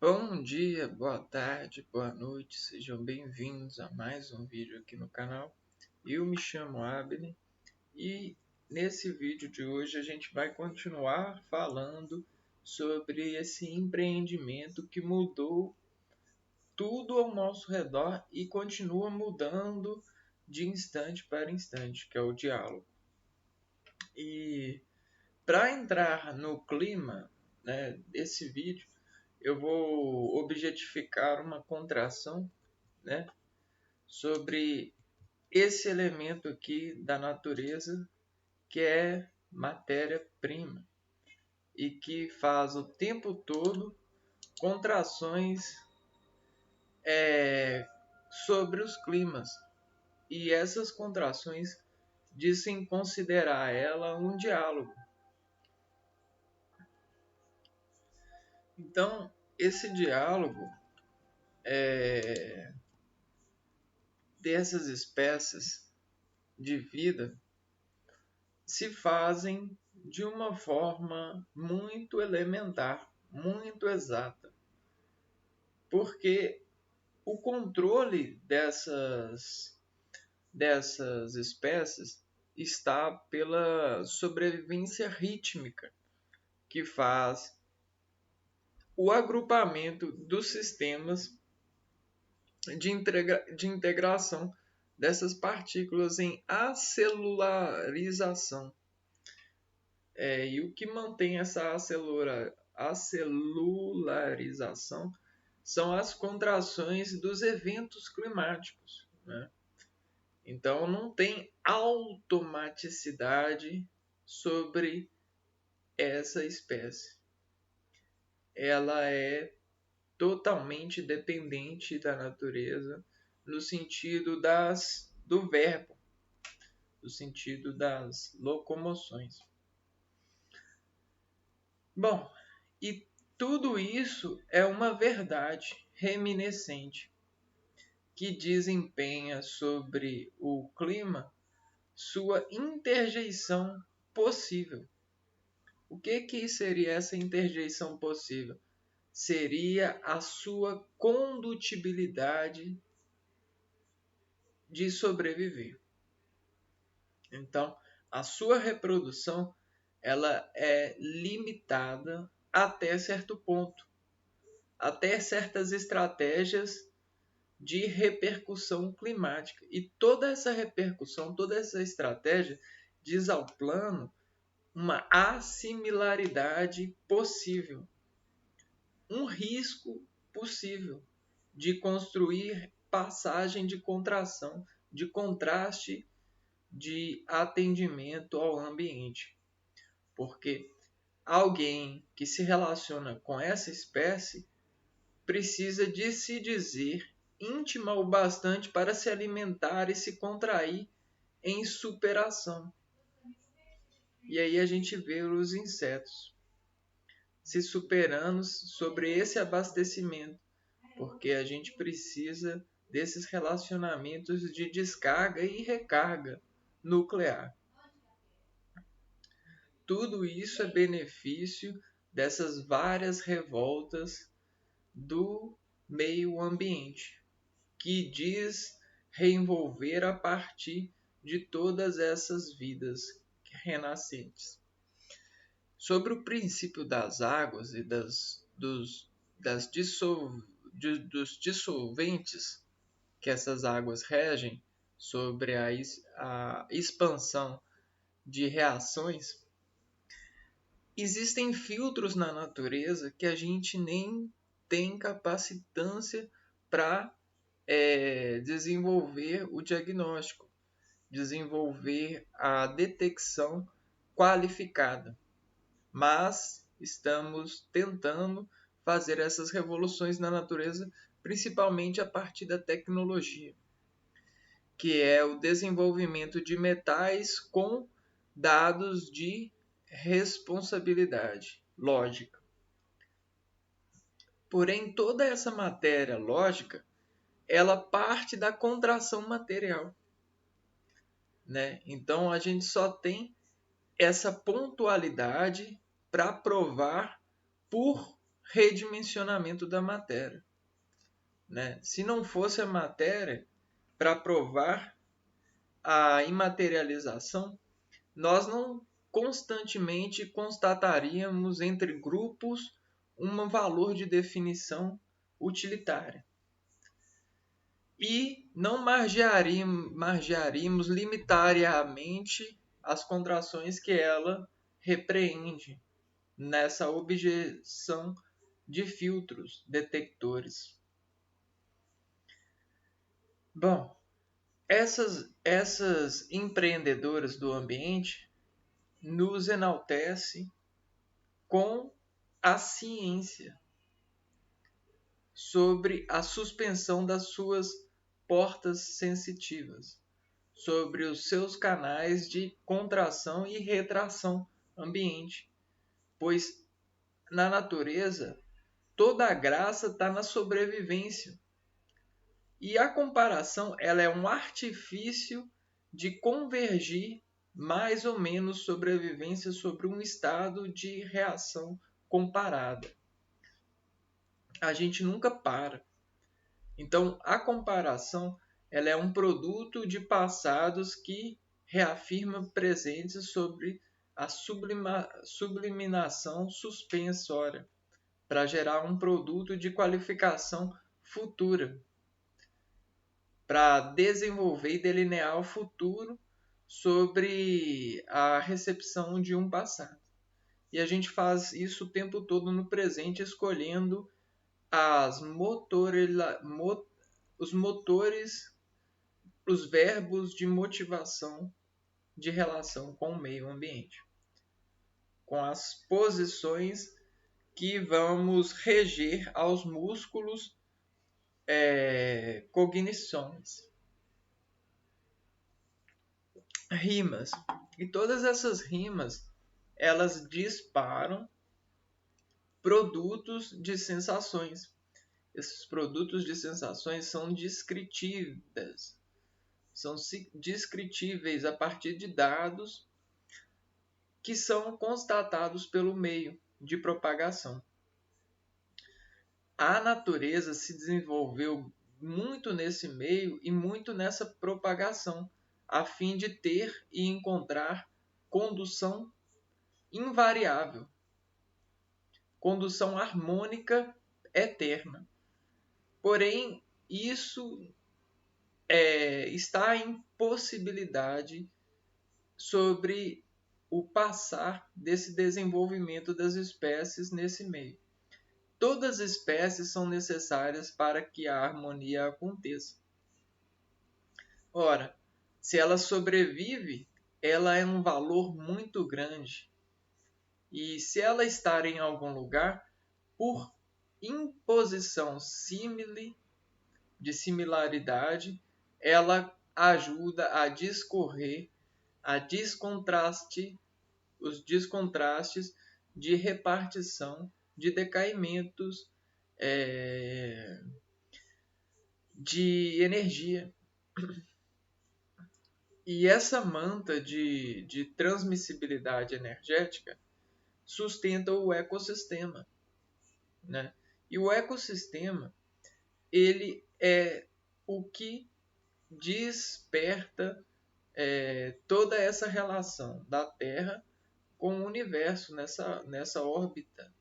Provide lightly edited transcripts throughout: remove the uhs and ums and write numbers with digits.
Bom dia, boa tarde, boa noite, sejam bem-vindos a mais um vídeo aqui no canal. Eu me chamo Abner e nesse vídeo de hoje a gente vai continuar falando sobre esse empreendimento que mudou tudo ao nosso redor e continua mudando de instante para instante, que é o diálogo. E para entrar no clima, desse vídeo, eu vou objetificar uma contração, né, sobre esse elemento aqui da natureza que é matéria-prima e que faz o tempo todo contrações sobre os climas. E essas contrações dizem considerar ela um diálogo. Então, esse diálogo dessas espécies de vida se fazem de uma forma muito elementar, muito exata, porque o controle dessas espécies está pela sobrevivência rítmica, que faz o agrupamento dos sistemas de integração dessas partículas em acelularização. E o que mantém essa acelularização são as contrações dos eventos climáticos, né? Então não tem automaticidade sobre essa espécie. Ela é totalmente dependente da natureza no sentido do verbo, no sentido das locomoções. Bom, e tudo isso é uma verdade reminiscente que desempenha sobre o clima sua interjeição possível. O que seria essa interjeição possível? Seria a sua condutibilidade de sobreviver. Então, a sua reprodução ela é limitada até certo ponto, até certas estratégias de repercussão climática. E toda essa repercussão, toda essa estratégia diz ao plano uma assimilaridade possível, um risco possível de construir passagem de contração, de contraste, de atendimento ao ambiente. Porque alguém que se relaciona com essa espécie precisa de se dizer íntima o bastante para se alimentar e se contrair em superação. E aí a gente vê os insetos se superando sobre esse abastecimento, porque a gente precisa desses relacionamentos de descarga e recarga nuclear. Tudo isso é benefício dessas várias revoltas do meio ambiente, que diz reenvolver a partir de todas essas vidas renascentes. Sobre o princípio das águas e dos dissolventes que essas águas regem sobre a expansão de reações, existem filtros na natureza que a gente nem tem capacitância para desenvolver o diagnóstico, desenvolver a detecção qualificada. Mas estamos tentando fazer essas revoluções na natureza, principalmente a partir da tecnologia, que é o desenvolvimento de metais com dados de responsabilidade lógica. Porém, toda essa matéria lógica, ela parte da contração material, né? Então, a gente só tem essa pontualidade para provar por redimensionamento da matéria, né? Se não fosse a matéria para provar a imaterialização, nós não constantemente constataríamos entre grupos um valor de definição utilitária. E não margearíamos limitariamente as contrações que ela repreende nessa objeção de filtros detectores. Bom, essas empreendedoras do ambiente nos enaltecem com a ciência sobre a suspensão das suas portas sensitivas, sobre os seus canais de contração e retração ambiente, pois na natureza toda a graça está na sobrevivência. E a comparação ela é um artifício de convergir mais ou menos sobrevivência sobre um estado de reação comparada. A gente nunca para. Então, a comparação ela é um produto de passados que reafirma presentes sobre a subliminação suspensória, para gerar um produto de qualificação futura, para desenvolver e delinear o futuro sobre a recepção de um passado. E a gente faz isso o tempo todo no presente, escolhendo os motores, os verbos de motivação de relação com o meio ambiente, com as posições que vamos reger aos músculos cognições. Rimas. E todas essas rimas, elas disparam produtos de sensações. Esses produtos de sensações são descritíveis. São descritíveis a partir de dados que são constatados pelo meio de propagação. A natureza se desenvolveu muito nesse meio e muito nessa propagação, a fim de ter e encontrar condução invariável, condução harmônica eterna. Porém, isso está em possibilidade sobre o passar desse desenvolvimento das espécies nesse meio. Todas as espécies são necessárias para que a harmonia aconteça. Ora, se ela sobrevive, ela é um valor muito grande. E se ela estar em algum lugar, por imposição de similaridade, ela ajuda a discorrer os descontrastes de repartição de decaimentos de energia. E essa manta de transmissibilidade energética sustenta o ecossistema, né? E o ecossistema ele é o que desperta toda essa relação da Terra com o universo nessa órbita,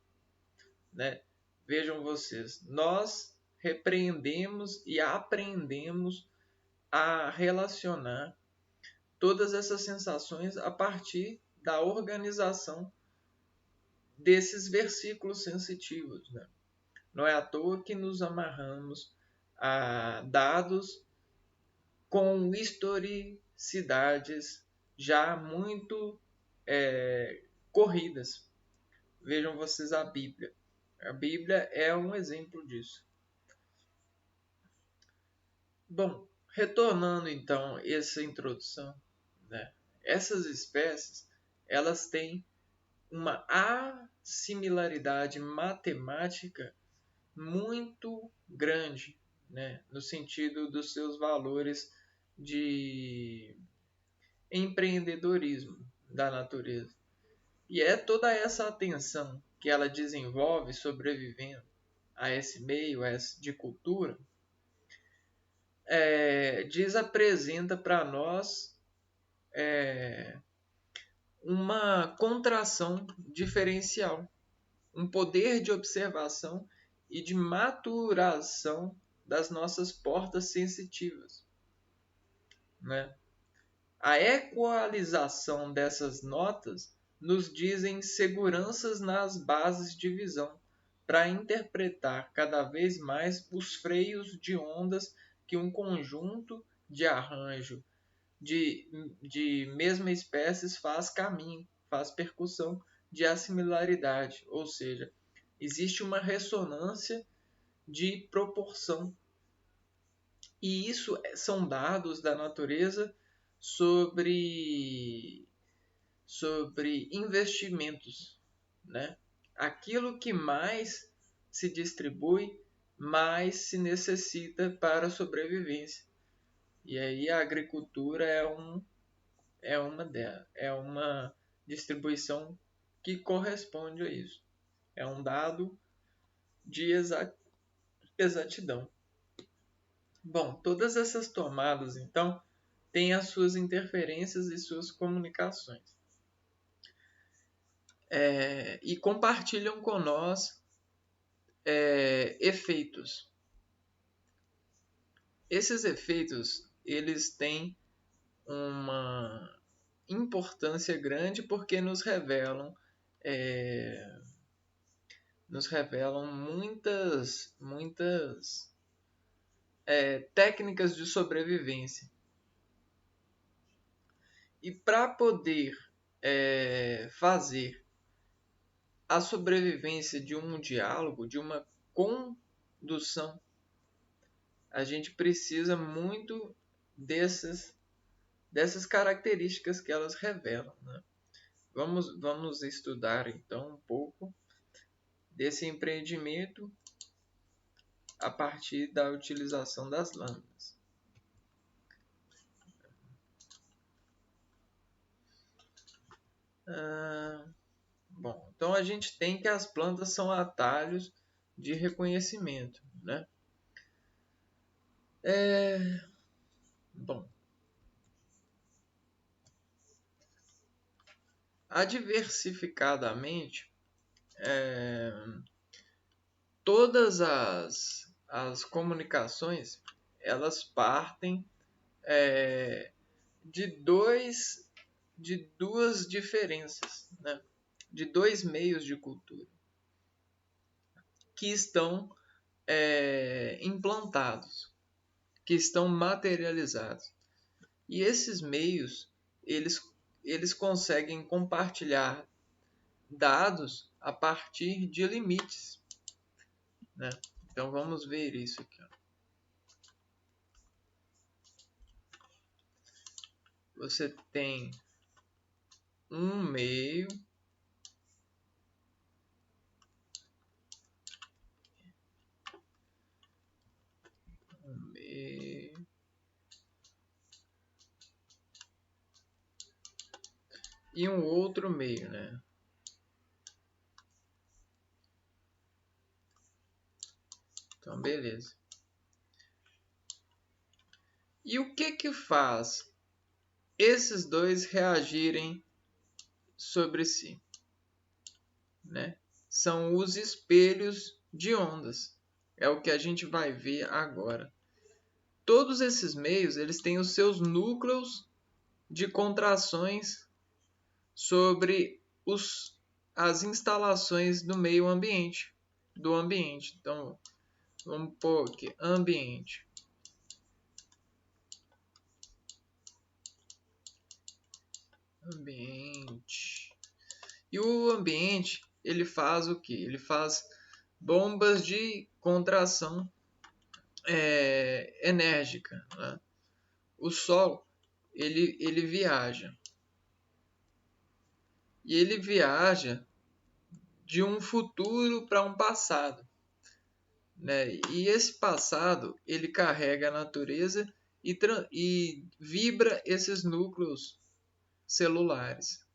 né? Vejam vocês, nós repreendemos e aprendemos a relacionar todas essas sensações a partir da organização desses versículos sensitivos, né? Não é à toa que nos amarramos a dados com historicidades já muito corridas. Vejam vocês a Bíblia. A Bíblia é um exemplo disso. Bom, retornando então a essa introdução, né? Essas espécies elas têm uma assimilaridade matemática muito grande, né? No sentido dos seus valores de empreendedorismo da natureza. E é toda essa atenção que ela desenvolve sobrevivendo a esse meio de cultura, apresenta para nós uma contração diferencial, um poder de observação e de maturação das nossas portas sensitivas, né? A equalização dessas notas nos dizem seguranças nas bases de visão para interpretar cada vez mais os freios de ondas que um conjunto de arranjo de mesma espécie faz caminho, faz percussão de assimilaridade, ou seja, existe uma ressonância de proporção. E isso são dados da natureza sobre investimentos, né? Aquilo que mais se distribui, mais se necessita para a sobrevivência. E aí a agricultura é uma distribuição que corresponde a isso. É um dado de exatidão. Bom, todas essas tomadas, então, têm as suas interferências e suas comunicações. E compartilham com nós efeitos. Esses efeitos, eles têm uma importância grande porque nos revelam muitas técnicas de sobrevivência. E para poder fazer a sobrevivência de um diálogo, de uma condução, a gente precisa muito dessas características que elas revelam, né? Vamos estudar então um pouco desse empreendimento a partir da utilização das lâminas. Bom, então a gente tem que as plantas são atalhos de reconhecimento, né? Bom, diversificadamente, todas as comunicações, elas partem de duas diferenças, né? De dois meios de cultura que estão implantados, que estão materializados. E esses meios, eles conseguem compartilhar dados a partir de limites, né? Então vamos ver isso aqui. Você tem um meio e um outro meio, né? Então, beleza. E o que faz esses dois reagirem sobre si, né? São os espelhos de ondas. É o que a gente vai ver agora. Todos esses meios, eles têm os seus núcleos de contrações sobre as instalações do meio ambiente, do ambiente. Então, vamos pôr aqui, ambiente. Ambiente. E o ambiente, ele faz o quê? Ele faz bombas de contração enérgica, né? O Sol, ele viaja. E ele viaja de um futuro para um passado, né? E esse passado, ele carrega a natureza e vibra esses núcleos celulares.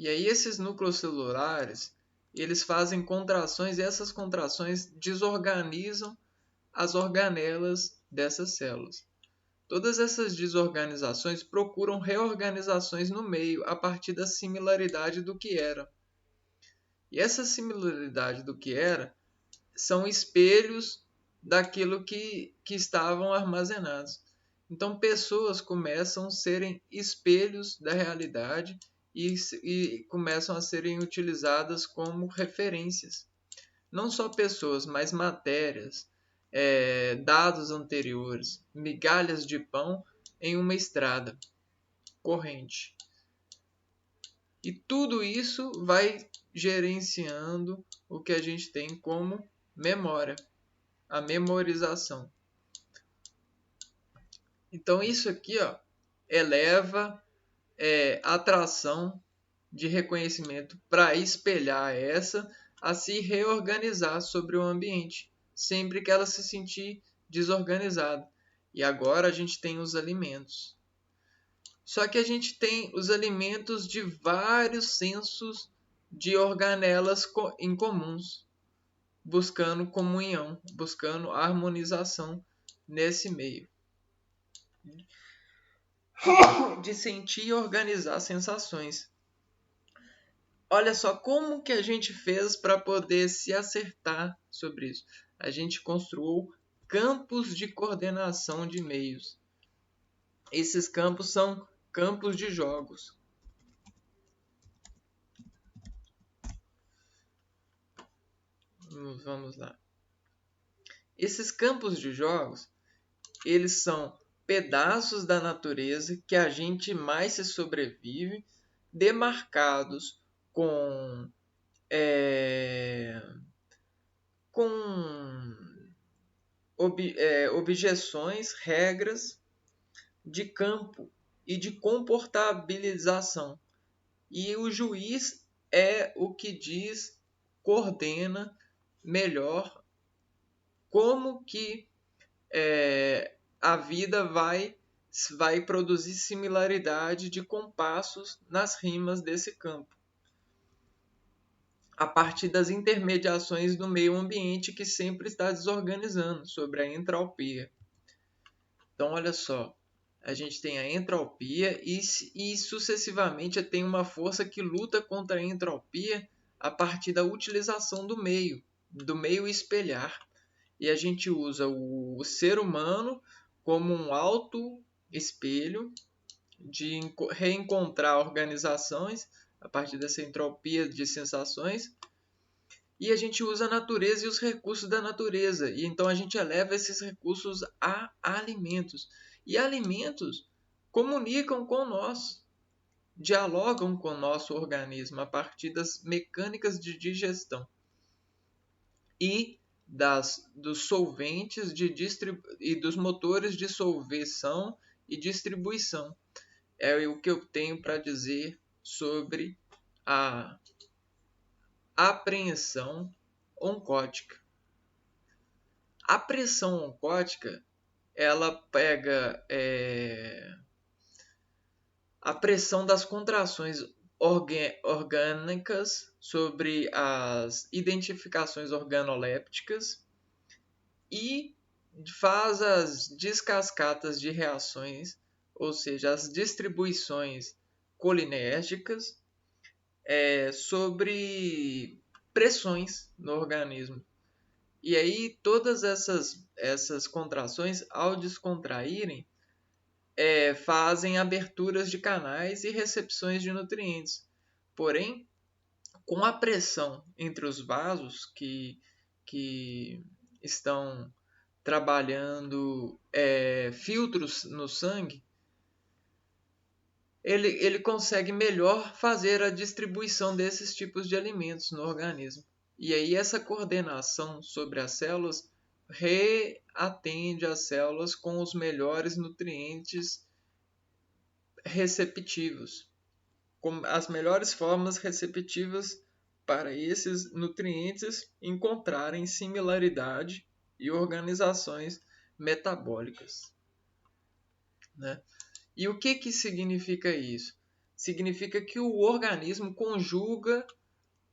E aí esses núcleos celulares, eles fazem contrações e essas contrações desorganizam as organelas dessas células. Todas essas desorganizações procuram reorganizações no meio a partir da similaridade do que era. E essa similaridade do que era são espelhos daquilo que estavam armazenados. Então, pessoas começam a serem espelhos da realidade e começam a serem utilizadas como referências. Não só pessoas, mas matérias, dados anteriores, migalhas de pão em uma estrada corrente. E tudo isso vai gerenciando o que a gente tem como memória, a memorização. Então isso aqui eleva a atração de reconhecimento para espelhar essa a se reorganizar sobre o ambiente, sempre que ela se sentir desorganizada. E agora a gente tem os alimentos. Só que a gente tem os alimentos de vários sensos de organelas incomuns, buscando comunhão, buscando harmonização nesse meio. De sentir e organizar sensações. Olha só como que a gente fez para poder se acertar sobre isso. A gente construiu campos de coordenação de meios. Esses campos são campos de jogos. Vamos lá. Esses campos de jogos, eles são pedaços da natureza que a gente mais se sobrevive, demarcados com objeções, regras de campo e de comportabilização. E o juiz é o que diz, coordena melhor como que a vida vai produzir similaridade de compassos nas rimas desse campo, a partir das intermediações do meio ambiente que sempre está desorganizando, sobre a entropia. Então, olha só, a gente tem a entropia e sucessivamente tem uma força que luta contra a entropia a partir da utilização do meio espelhar. E a gente usa o ser humano como um auto-espelho de reencontrar organizações a partir dessa entropia de sensações. E a gente usa a natureza e os recursos da natureza. E então a gente eleva esses recursos a alimentos. E alimentos comunicam com nós, dialogam com o nosso organismo a partir das mecânicas de digestão e dos solventes e dos motores de solveção e distribuição. É o que eu tenho para dizer sobre a apreensão oncótica. A pressão oncótica, ela pega a pressão das contrações orgânicas sobre as identificações organolépticas e faz as descascatas de reações, ou seja, as distribuições colinérgicas sobre pressões no organismo. E aí todas essas contrações, ao descontraírem, fazem aberturas de canais e recepções de nutrientes. Porém, com a pressão entre os vasos que estão trabalhando filtros no sangue, ele consegue melhor fazer a distribuição desses tipos de alimentos no organismo. E aí essa coordenação sobre as células reatende as células com os melhores nutrientes receptivos, com as melhores formas receptivas para esses nutrientes encontrarem similaridade e organizações metabólicas, né? E o que significa isso? significa que o organismo conjuga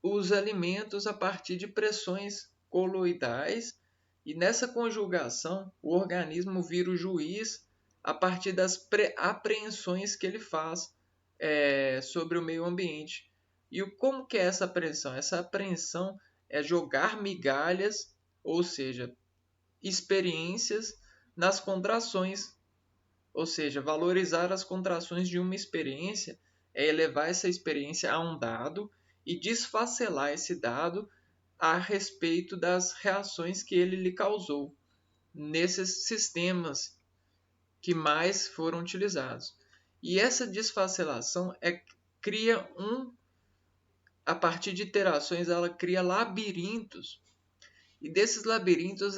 os alimentos a partir de pressões coloidais, e nessa conjugação o organismo vira o juiz a partir das apreensões que ele faz sobre o meio ambiente. E como que é essa apreensão? Essa apreensão é jogar migalhas, ou seja, experiências nas contrações, ou seja, valorizar as contrações de uma experiência é elevar essa experiência a um dado e desfacelar esse dado a respeito das reações que ele lhe causou nesses sistemas que mais foram utilizados. E essa desfacelação cria a partir de iterações, ela cria labirintos. E desses labirintos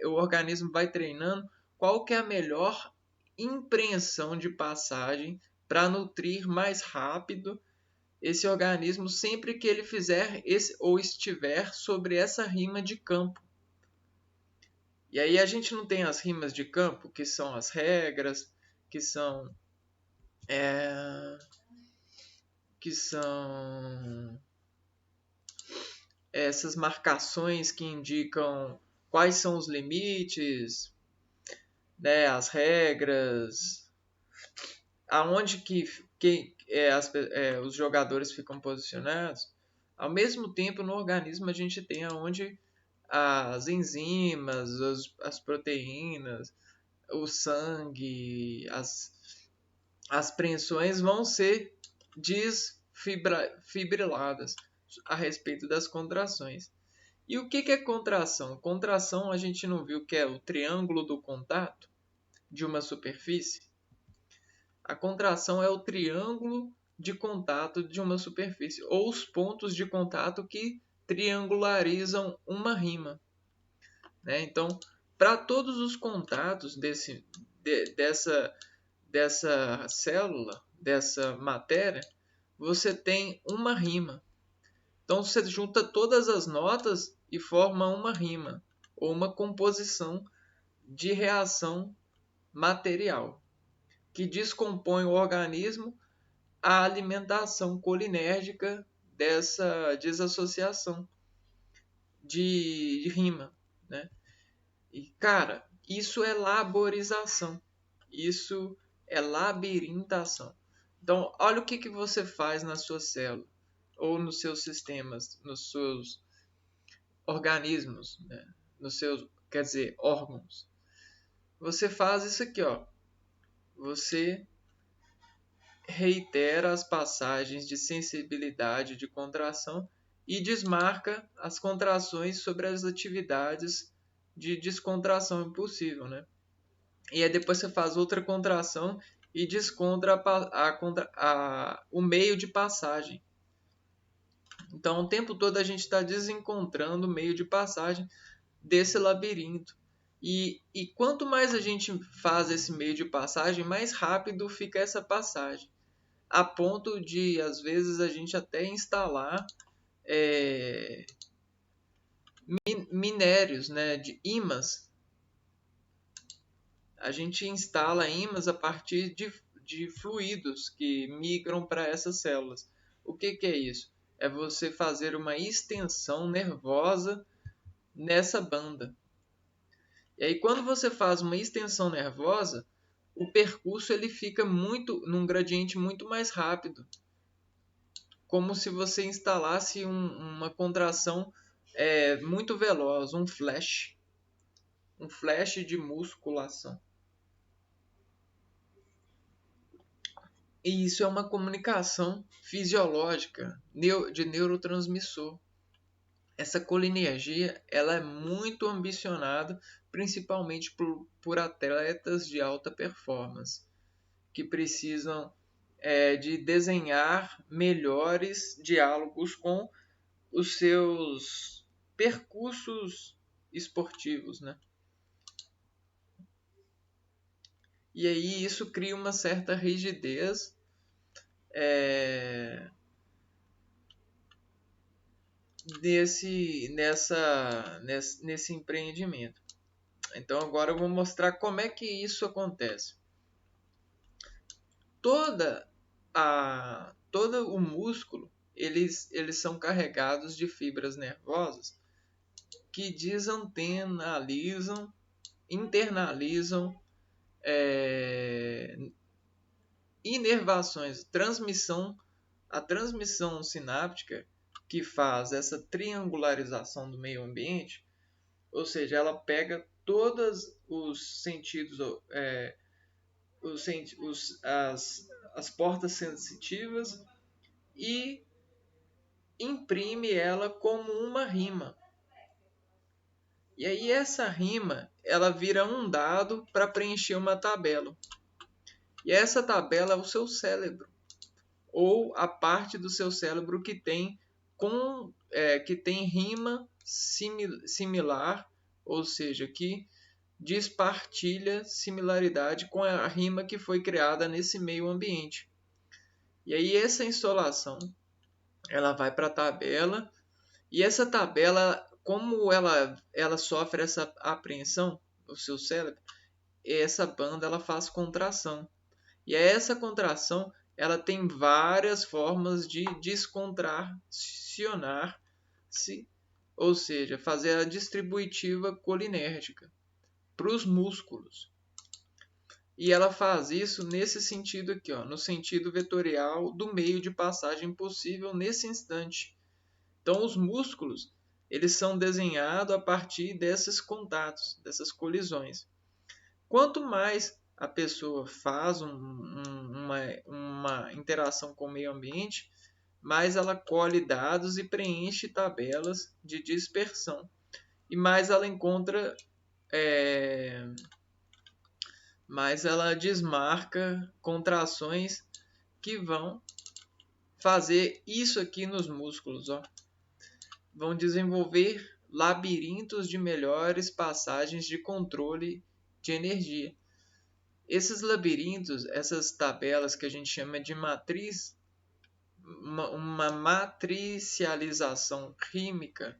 o organismo vai treinando qual que é a melhor impreensão de passagem para nutrir mais rápido esse organismo sempre que ele fizer ou estiver sobre essa rima de campo. E aí a gente não tem as rimas de campo, que são as regras, que são essas marcações que indicam quais são os limites, né, as regras, aonde os jogadores ficam posicionados. Ao mesmo tempo, no organismo a gente tem aonde as enzimas, as proteínas, o sangue, as preensões vão ser desfibriladas a respeito das contrações. E o que é contração? Contração a gente não viu que é o triângulo do contato de uma superfície? A contração é o triângulo de contato de uma superfície, ou os pontos de contato que triangularizam uma rima. Né? Então, para todos os contatos dessa célula, dessa matéria, você tem uma rima. Então você junta todas as notas e forma uma rima, ou uma composição de reação material, que descompõe o organismo a alimentação colinérgica dessa desassociação de rima. Né? E, cara, isso é laborização. Isso é labirintação. Então, olha o que você faz na sua célula, ou nos seus sistemas, nos seus organismos, né? Nos seus, quer dizer, órgãos. Você faz isso aqui, ó. Você reitera as passagens de sensibilidade de contração e desmarca as contrações sobre as atividades de descontração impossível, né? E aí depois você faz outra contração e descontra o meio de passagem. Então, o tempo todo a gente está desencontrando o meio de passagem desse labirinto. E quanto mais a gente faz esse meio de passagem, mais rápido fica essa passagem. A ponto de, às vezes, a gente até instalar minérios, né, de ímãs. A gente instala ímãs a partir de fluidos que migram para essas células. O que é isso? É você fazer uma extensão nervosa nessa banda. E aí, quando você faz uma extensão nervosa, o percurso ele fica num gradiente muito mais rápido. Como se você instalasse uma contração muito veloz, um flash de musculação. E isso é uma comunicação fisiológica de neurotransmissor. Essa colinergia ela é muito ambicionada, principalmente por atletas de alta performance, que precisam de desenhar melhores diálogos com os seus percursos esportivos, né? E aí isso cria uma certa rigidez nesse empreendimento. Então agora eu vou mostrar como é que isso acontece. Toda todo o músculo, eles são carregados de fibras nervosas que desantenalizam, internalizam inervações, a transmissão sináptica que faz essa triangularização do meio ambiente, ou seja, ela pega todos os sentidos, as portas sensitivas e imprime ela como uma rima. E aí essa rima, ela vira um dado para preencher uma tabela. E essa tabela é o seu cérebro, ou a parte do seu cérebro que tem rima similar, ou seja, que despartilha similaridade com a rima que foi criada nesse meio ambiente. E aí essa insolação, ela vai para a tabela, e essa tabela, como ela sofre essa apreensão no seu cérebro, essa banda ela faz contração. E essa contração ela tem várias formas de descontracionar-se, ou seja, fazer a distributiva colinérgica para os músculos. E ela faz isso nesse sentido aqui, ó, no sentido vetorial do meio de passagem possível nesse instante. Então, os músculos eles são desenhados a partir desses contatos, dessas colisões. Quanto mais a pessoa faz uma interação com o meio ambiente, mais ela colhe dados e preenche tabelas de dispersão. E mais ela encontra, mais ela desmarca contrações que vão fazer isso aqui nos músculos. Ó. Vão desenvolver labirintos de melhores passagens de controle de energia. Esses labirintos, essas tabelas que a gente chama de matriz, uma matricialização rímica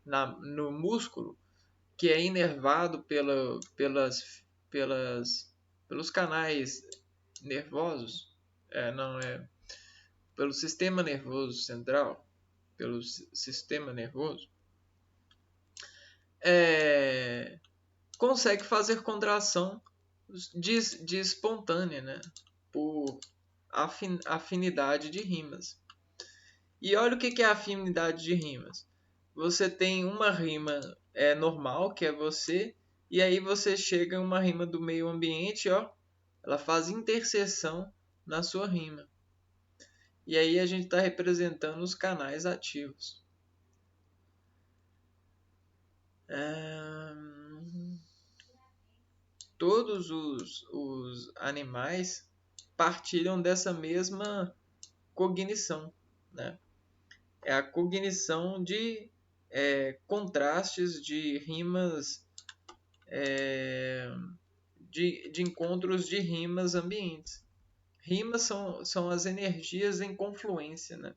no músculo, que é inervado pelos canais nervosos, pelo sistema nervoso central, pelo sistema nervoso, consegue fazer contração de espontânea, né? Por afinidade de rimas. E olha o que é afinidade de rimas. Você tem uma rima normal, que é você, e aí você chega em uma rima do meio ambiente, ó, ela faz interseção na sua rima. E aí a gente está representando os canais ativos. Todos os animais partilham dessa mesma cognição, né? É a cognição de contrastes de rimas, de encontros de rimas ambientes. Rimas são as energias em confluência, né?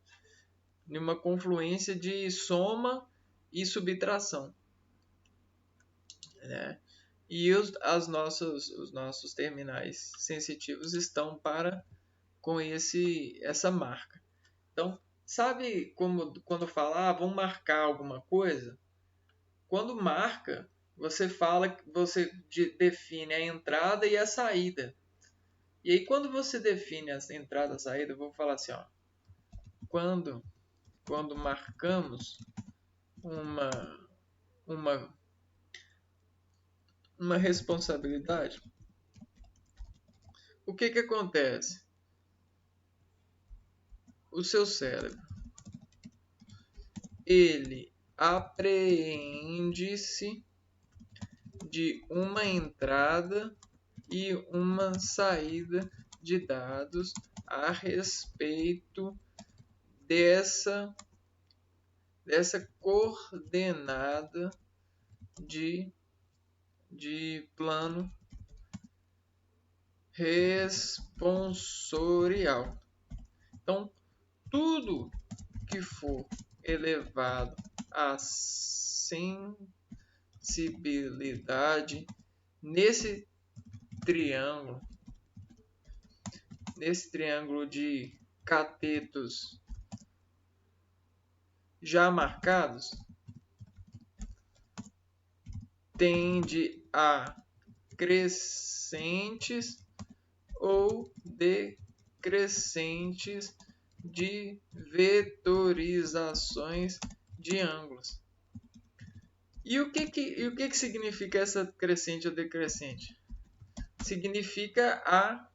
Numa confluência de soma e subtração, né? E os nossos terminais sensitivos estão com essa marca. Então, sabe quando fala, vamos marcar alguma coisa? Quando marca, você define a entrada e a saída. E aí, quando você define a entrada e a saída, eu vou falar assim, ó, quando marcamos uma responsabilidade, o que acontece? O seu cérebro, ele apreende-se de uma entrada e uma saída de dados a respeito dessa coordenada de plano responsorial. Então, tudo que for elevado à sensibilidade nesse triângulo de catetos já marcados tende a crescentes ou decrescentes de vetorizações de ângulos. E o que significa essa crescente ou decrescente? Significa a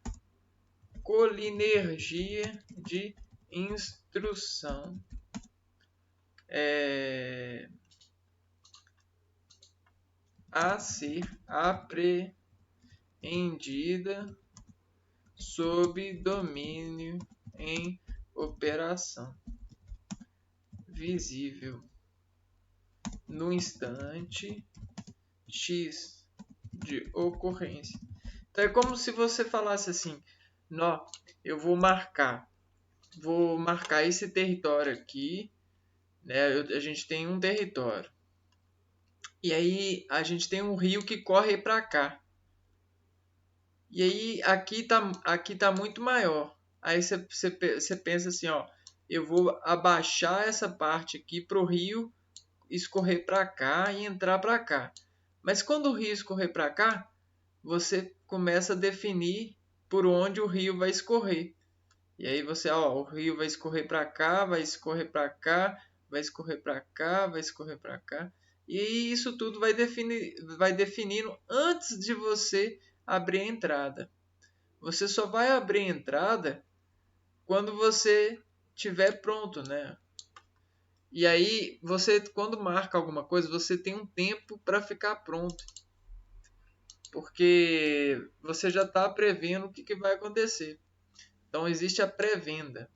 colinergia de instrução. A ser apreendida sob domínio em operação visível no instante x de ocorrência. Então é como se você falasse assim: não, eu vou marcar esse território aqui, né? A gente tem um território. E aí a gente tem um rio que corre para cá. E aí aqui tá muito maior. Aí você pensa assim, ó, eu vou abaixar essa parte aqui para o rio escorrer para cá e entrar para cá. Mas quando o rio escorrer para cá, você começa a definir por onde o rio vai escorrer. E aí você, ó, o rio vai escorrer para cá, vai escorrer para cá, vai escorrer para cá, vai escorrer para cá. E isso tudo vai definindo antes de você abrir a entrada. Você só vai abrir a entrada quando você estiver pronto, né? E aí, você, quando marca alguma coisa, você tem um tempo para ficar pronto. Porque você já está prevendo o que vai acontecer. Então, existe a pré-venda.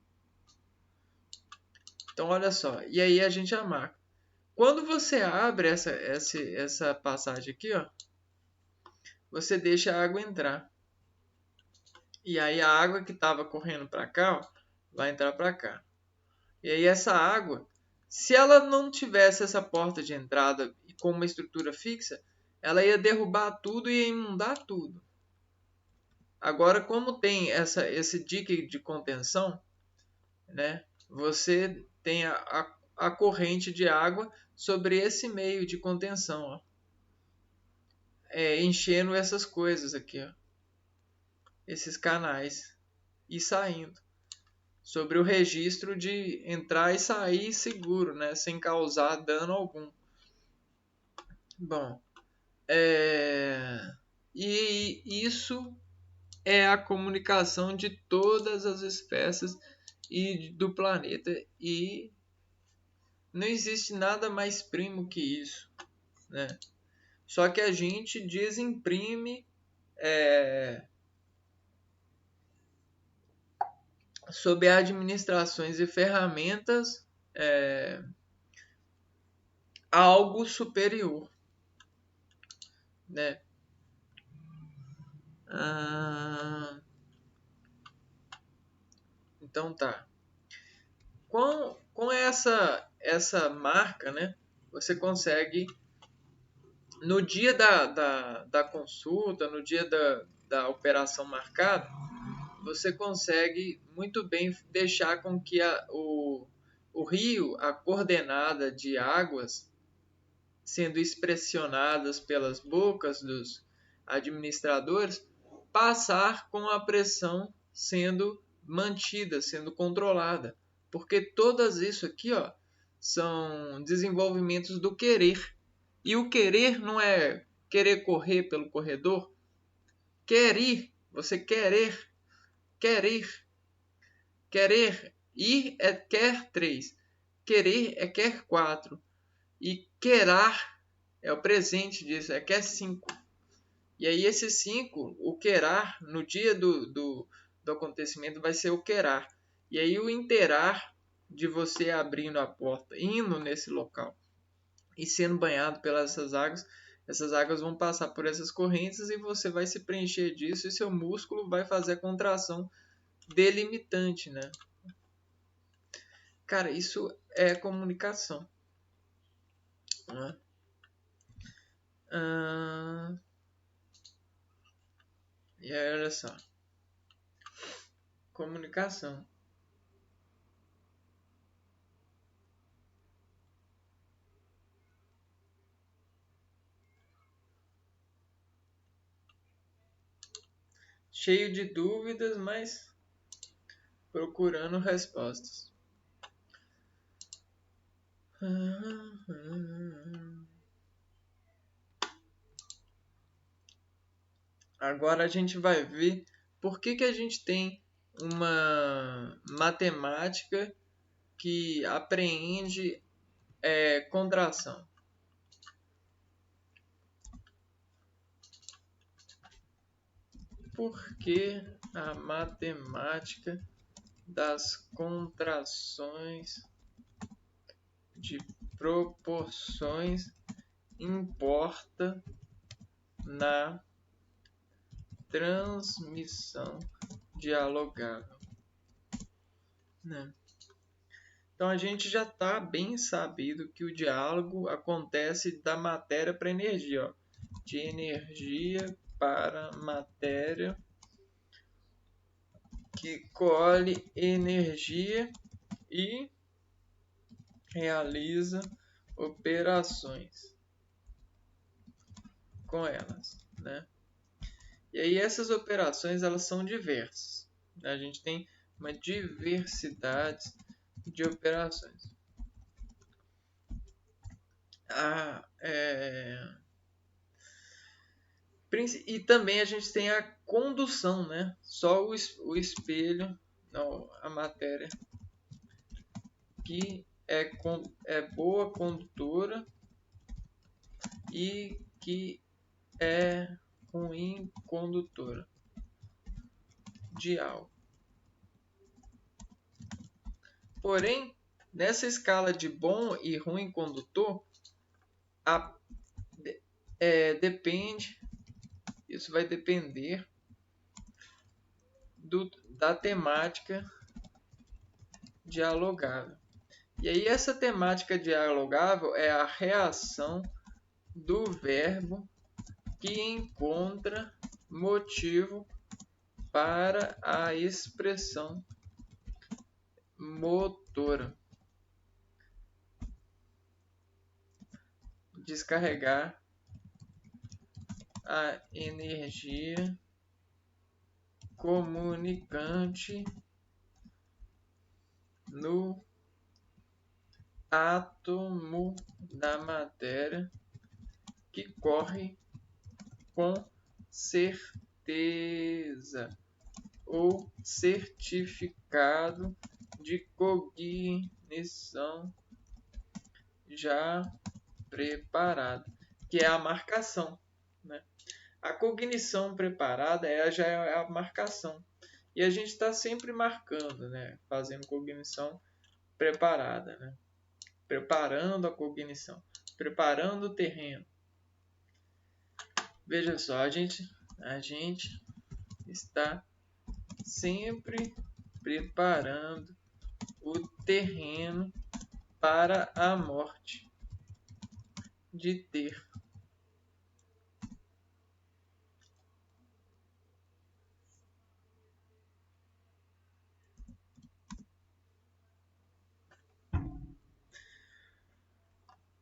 Então, olha só. E aí, a gente já marca. Quando você abre essa passagem aqui, ó, você deixa a água entrar. E aí, a água que estava correndo para cá, ó, vai entrar para cá. E aí, essa água, se ela não tivesse essa porta de entrada e com uma estrutura fixa, ela ia derrubar tudo e ia inundar tudo. Agora, como tem esse dique de contenção, né, você tem a corrente de água sobre esse meio de contenção, ó, enchendo essas coisas aqui, ó, esses canais, e saindo sobre o registro de entrar e sair seguro, né, sem causar dano algum. Bom, e isso é a comunicação de todas as espécies e do planeta, e não existe nada mais primo que isso, né? Só que a gente desimprime sob administrações e ferramentas algo superior, né? Então tá. Com essa marca, né, você consegue, no dia da consulta, no dia da operação marcada, você consegue muito bem deixar com que o rio, a coordenada de águas, sendo expressionadas pelas bocas dos administradores, passar com a pressão sendo mantida, sendo controlada. Porque todas isso aqui, ó, são desenvolvimentos do querer. E o querer não é querer correr pelo corredor. Quer ir, você querer, querer ir é quer 3, querer é quer 4 e querar é o presente disso, é quer 5. E aí esse 5, o querar, no dia do acontecimento vai ser o querar. E aí o interar de você abrindo a porta, indo nesse local e sendo banhado pelas essas águas vão passar por essas correntes e você vai se preencher disso e seu músculo vai fazer a contração delimitante, né? Cara, isso é comunicação, né? E aí, olha só. Comunicação. cheio de dúvidas, mas procurando respostas. Agora a gente vai ver por que a gente tem uma matemática que apreende contração. Por que a matemática das contrações de proporções importa na transmissão dialogável, né? Então a gente já está bem sabido que o diálogo acontece da matéria para a energia, ó. De energia para matéria, que colhe energia e realiza operações com elas, né? E aí essas operações elas são diversas. A gente tem uma diversidade de operações. E também a gente tem a condução, né? Só o espelho, não, a matéria que é boa condutora e que é ruim condutora de algo. Porém, nessa escala de bom e ruim condutor, isso vai depender da temática dialogável. E aí essa temática dialogável é a reação do verbo que encontra motivo para a expressão motora. Descarregar a energia comunicante no átomo da matéria que corre com certeza ou certificado de cognição já preparada, que é a marcação, né? A cognição preparada já é a marcação. E a gente está sempre marcando, né? Fazendo cognição preparada, né? Preparando a cognição, preparando o terreno. Veja só, a gente está sempre preparando o terreno para a morte de ter.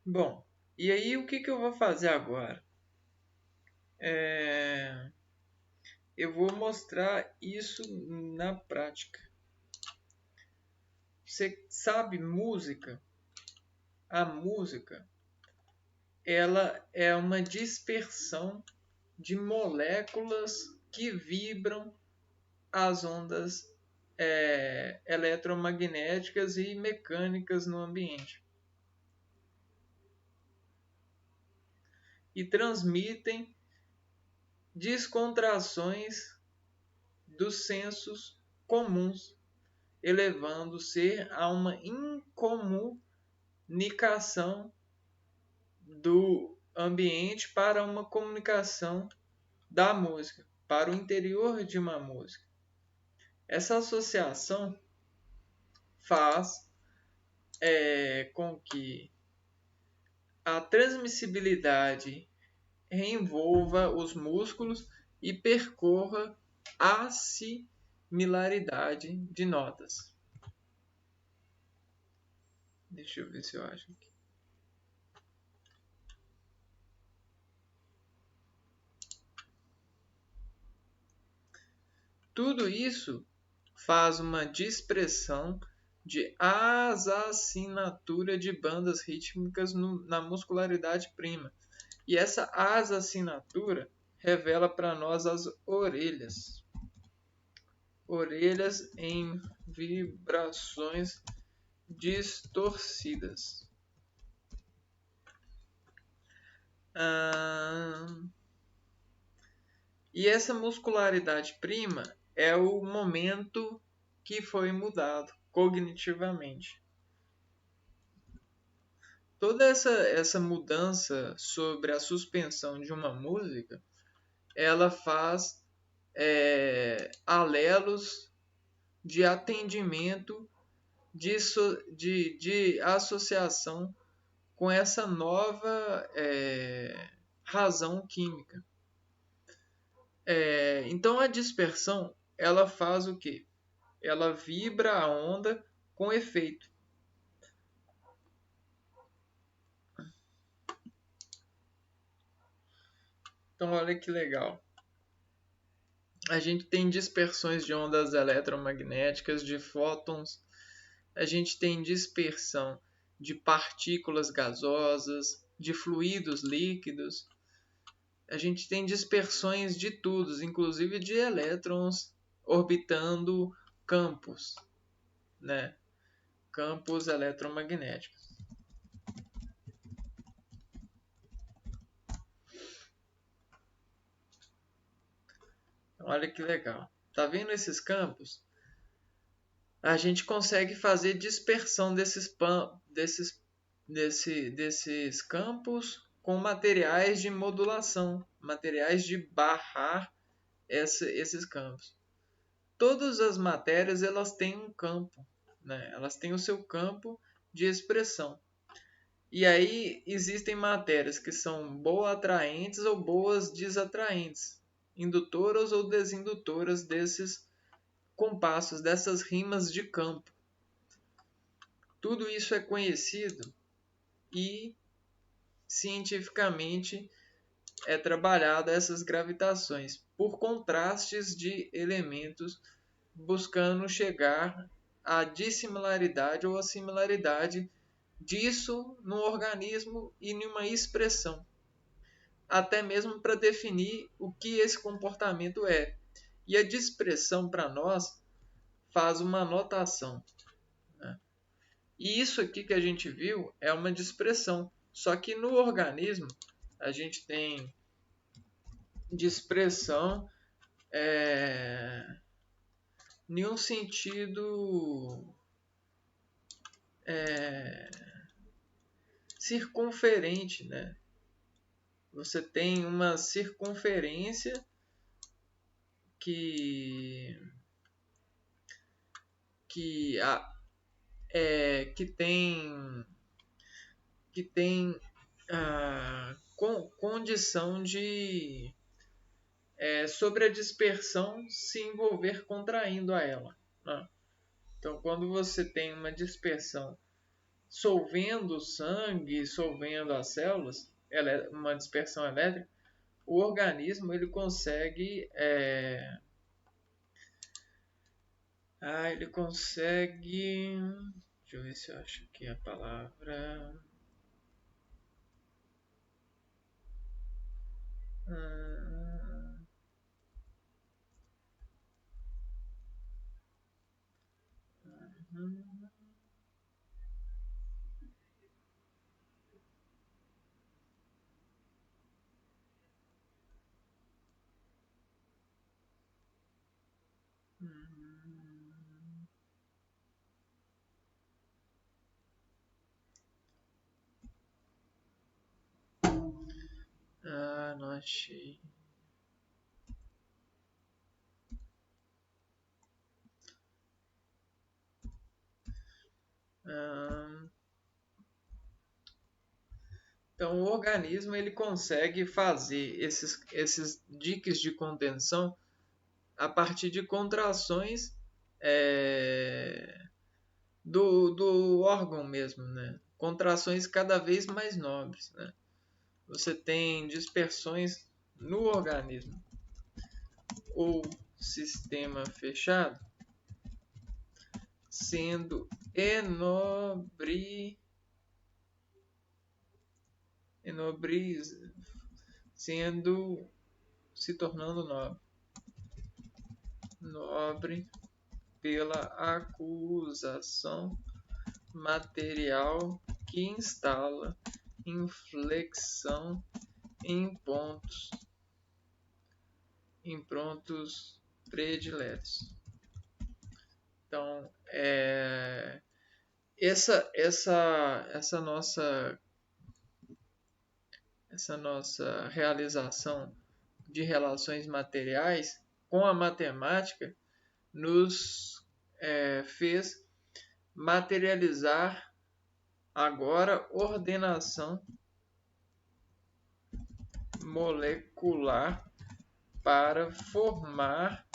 Bom, e aí o que eu vou fazer agora? Eu vou mostrar isso na prática. Você sabe música? A música, ela é uma dispersão de moléculas que vibram as ondas eletromagnéticas e mecânicas no ambiente. E transmitem descontrações dos sensos comuns, elevando-se a uma incomunicação do ambiente para uma comunicação da música, para o interior de uma música. Essa associação faz com que a transmissibilidade envolva os músculos e percorra a similaridade de notas. Deixa eu ver se eu acho aqui. Tudo isso faz uma dispersão de asassinatura de bandas rítmicas na muscularidade prima. E essa asassinatura revela para nós as orelhas. Orelhas em vibrações distorcidas. E essa muscularidade prima é o momento que foi mudado cognitivamente. Toda essa mudança sobre a suspensão de uma música, ela faz alelos de atendimento, de associação com essa nova razão química. Então a dispersão, ela faz o quê? Ela vibra a onda com efeito. Então olha que legal. A gente tem dispersões de ondas eletromagnéticas, de fótons. A gente tem dispersão de partículas gasosas, de fluidos líquidos. A gente tem dispersões de tudo, inclusive de elétrons orbitando campos, né? Campos eletromagnéticos. Olha que legal. Tá vendo esses campos? A gente consegue fazer dispersão desses campos com materiais de modulação, materiais de barrar esses campos. Todas as matérias elas têm um campo, né? Elas têm o seu campo de expressão. E aí existem matérias que são boas atraentes ou boas desatraentes, indutoras ou desindutoras desses compassos, dessas rimas de campo. Tudo isso é conhecido e cientificamente é trabalhado essas gravitações por contrastes de elementos, buscando chegar à dissimilaridade ou à similaridade disso no organismo e numa expressão, até mesmo para definir o que esse comportamento é. E a dispersão para nós faz uma notação, né? E isso aqui que a gente viu é uma dispersão, só que no organismo a gente tem dispersão em um sentido circunferente, né? Você tem uma circunferência que tem condição de sobre a dispersão se envolver contraindo a ela, né? Então, quando você tem uma dispersão solvendo o sangue, solvendo as células, uma dispersão elétrica, o organismo ele consegue deixa eu ver se eu acho aqui a palavra. Não achei. Então, o organismo ele consegue fazer esses diques de contenção a partir de contrações do órgão mesmo, né? Contrações cada vez mais nobres, né? Você tem dispersões no organismo, ou sistema fechado, sendo se tornando nobre pela acusação material que instala inflexão em pontos prediletos. Então, essa nossa realização de relações materiais com a matemática nos fez materializar agora ordenação molecular para formar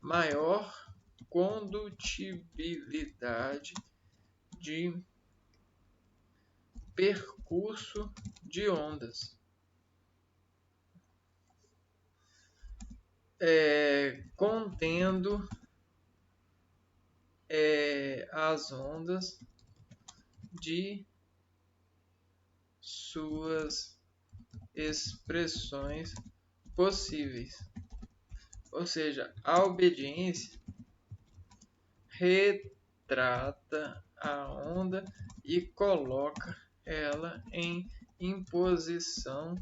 maior condutibilidade de percurso de ondas, contendo as ondas de suas expressões possíveis. Ou seja, a obediência retrata a onda e coloca ela em imposição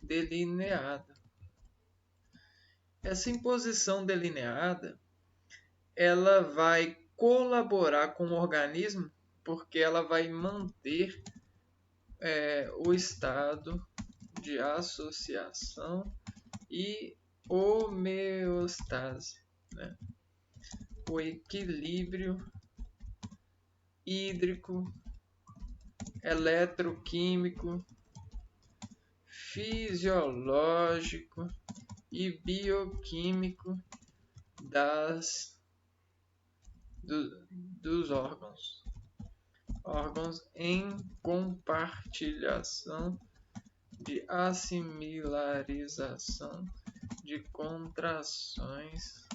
delineada. Essa imposição delineada, ela vai colaborar com o organismo porque ela vai manter o estado de associação e homeostase, né? O equilíbrio hídrico, eletroquímico, fisiológico e bioquímico dos órgãos em compartilhação de assimilarização de contrações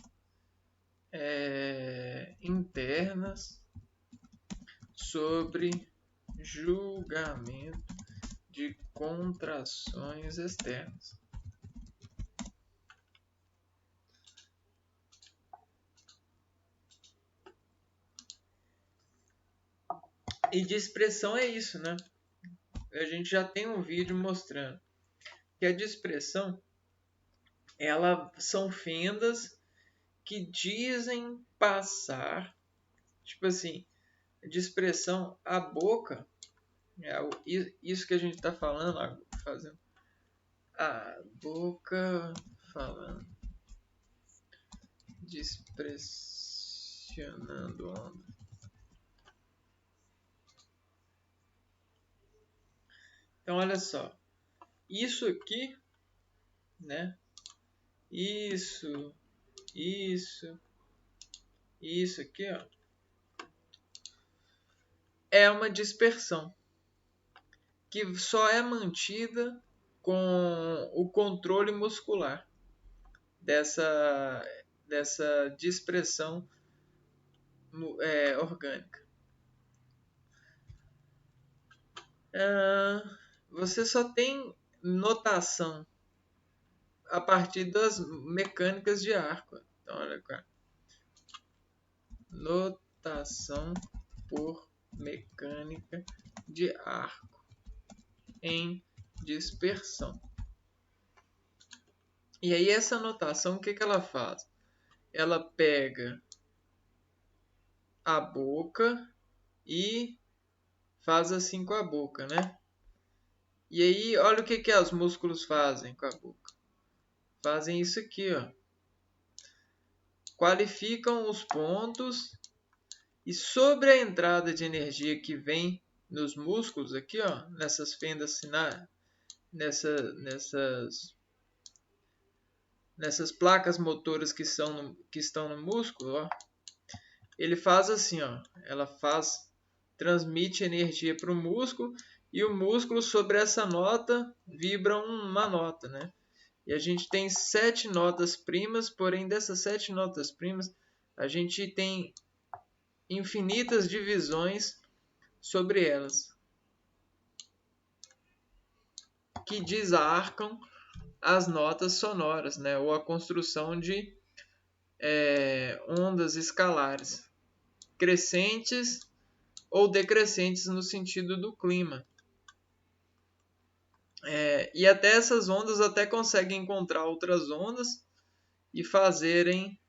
internas sobre julgamento de contrações externas. E de expressão é isso, né? A gente já tem um vídeo mostrando que a dispersão, são fendas que dizem passar, tipo assim, dispersão, a boca, isso que a gente está falando, fazendo a boca falando, dispressionando onda. Então, olha só, isso aqui, né? Isso aqui, ó, é uma dispersão que só é mantida com o controle muscular dessa dispersão orgânica. Você só tem notação a partir das mecânicas de arco. Então, olha cá. Notação por mecânica de arco em dispersão. E aí essa notação, o que ela faz? Ela pega a boca e faz assim com a boca, né? E aí, olha o que os músculos fazem com a boca. Fazem isso aqui, ó. Qualificam os pontos e sobre a entrada de energia que vem nos músculos aqui, ó, nessas fendas sinais, nessas placas motoras que estão no músculo, ó, ele faz assim, ó, transmite energia para o músculo e o músculo sobre essa nota vibra uma nota, né? E a gente tem 7 notas primas, porém dessas 7 notas primas, a gente tem infinitas divisões sobre elas, que desarcam as notas sonoras, né? Ou a construção de ondas escalares, crescentes ou decrescentes no sentido do clima. E até essas ondas até conseguem encontrar outras ondas e fazerem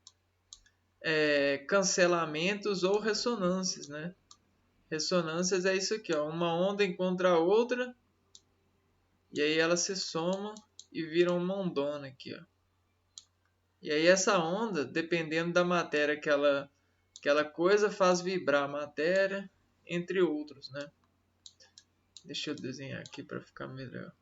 cancelamentos ou ressonâncias, né? Ressonâncias é isso aqui, ó. Uma onda encontra a outra e aí elas se somam e viram uma ondona aqui, ó. E aí essa onda, dependendo da matéria que aquela coisa, faz vibrar a matéria, entre outros, né? Deixa eu desenhar aqui para ficar melhor.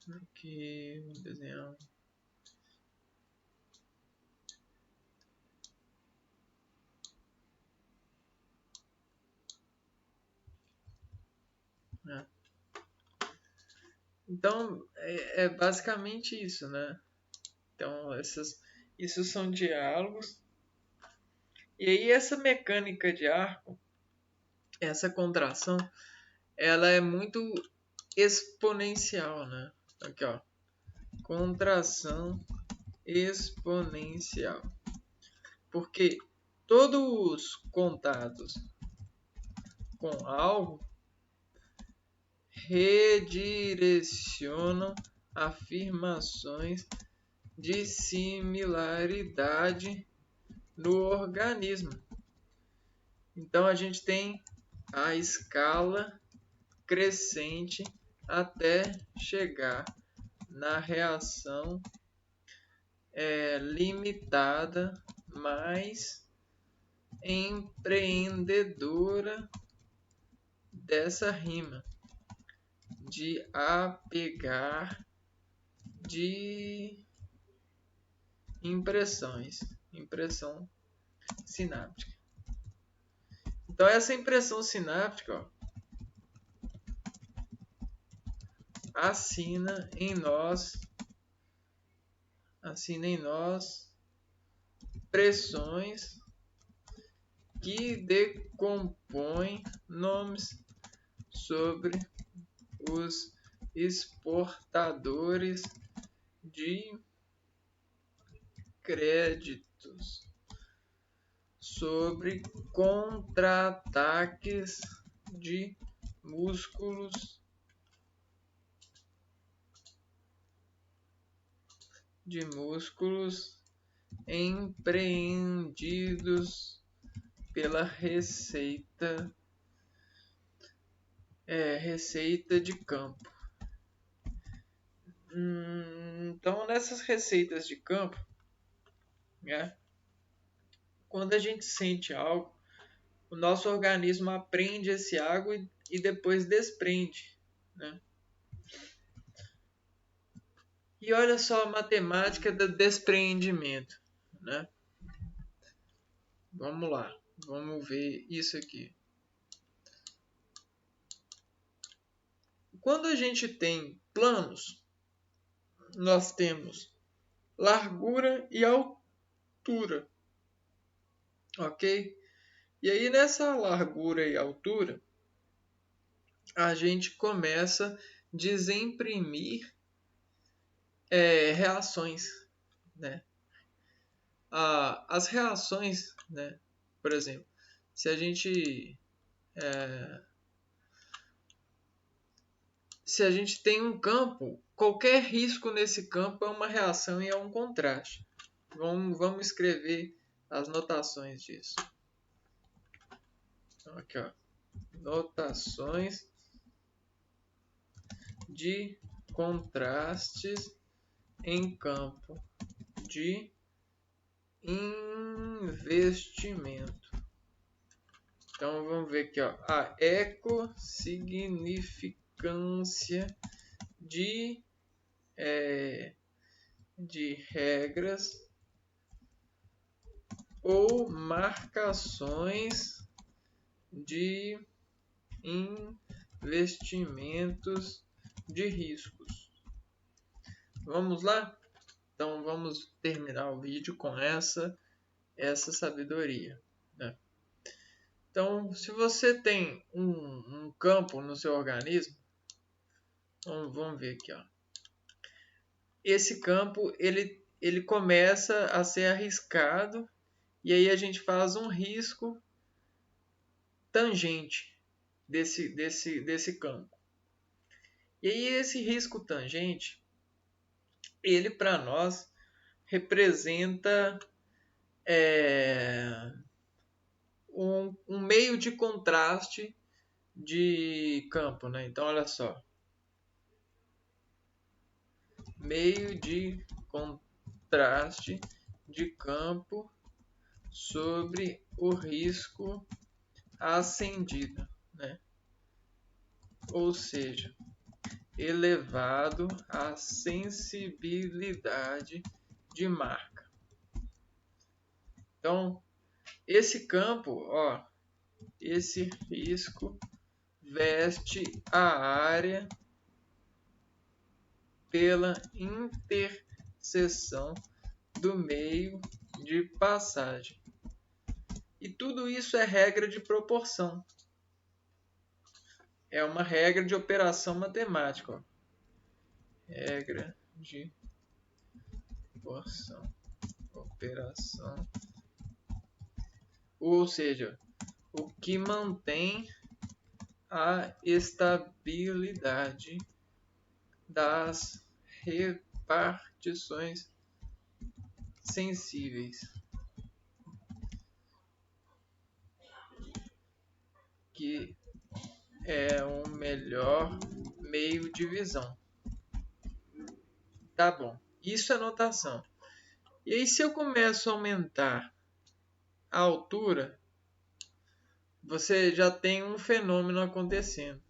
Aqui, vou desenhar. Então, é basicamente isso, né? Então, isso são diálogos. E aí, essa mecânica de arco, essa contração, ela é muito exponencial, né? Aqui, ó. Contração exponencial. Porque todos os contatos com algo redirecionam afirmações de similaridade no organismo. Então a gente tem a escala crescente até chegar na reação limitada mais empreendedora dessa rima de apegar de impressão sináptica. Então essa impressão sináptica, ó, assina em nós pressões que decompõem nomes sobre os exportadores de créditos, sobre contra-ataques de músculos empreendidos pela receita de campo. Então, nessas receitas de campo, né, quando a gente sente algo, o nosso organismo aprende esse algo e depois desprende, né? E olha só a matemática do despreendimento, né? Vamos lá, vamos ver isso aqui. Quando a gente tem planos, nós temos largura e altura, ok? E aí nessa largura e altura, a gente começa a desimprimir reações, né? As reações, né? Por exemplo, se a gente tem um campo, qualquer risco nesse campo é uma reação e é um contraste. Vamos escrever as notações disso. Então, aqui, ó, notações de contrastes em campo de investimento. Então vamos ver aqui, ó, a ecossignificância de regras ou marcações de investimentos de riscos. Vamos lá? Então vamos terminar o vídeo com essa sabedoria, né? Então, se você tem um campo no seu organismo, vamos ver aqui, ó. Esse campo ele começa a ser arriscado e aí a gente faz um risco tangente desse campo. E aí esse risco tangente, ele para nós representa um meio de contraste de campo, né? Então olha só, meio de contraste de campo sobre o risco ascendido, né? Ou seja, elevado a sensibilidade de marca. Então, esse campo, ó, esse risco veste a área pela interseção do meio de passagem. E tudo isso é regra de proporção. É uma regra de operação matemática. Ó. Regra de proporção. Operação. Ou seja, o que mantém a estabilidade das repartições sensíveis, que é o melhor meio de visão. Tá bom, isso é notação. E aí, se eu começo a aumentar a altura, você já tem um fenômeno acontecendo.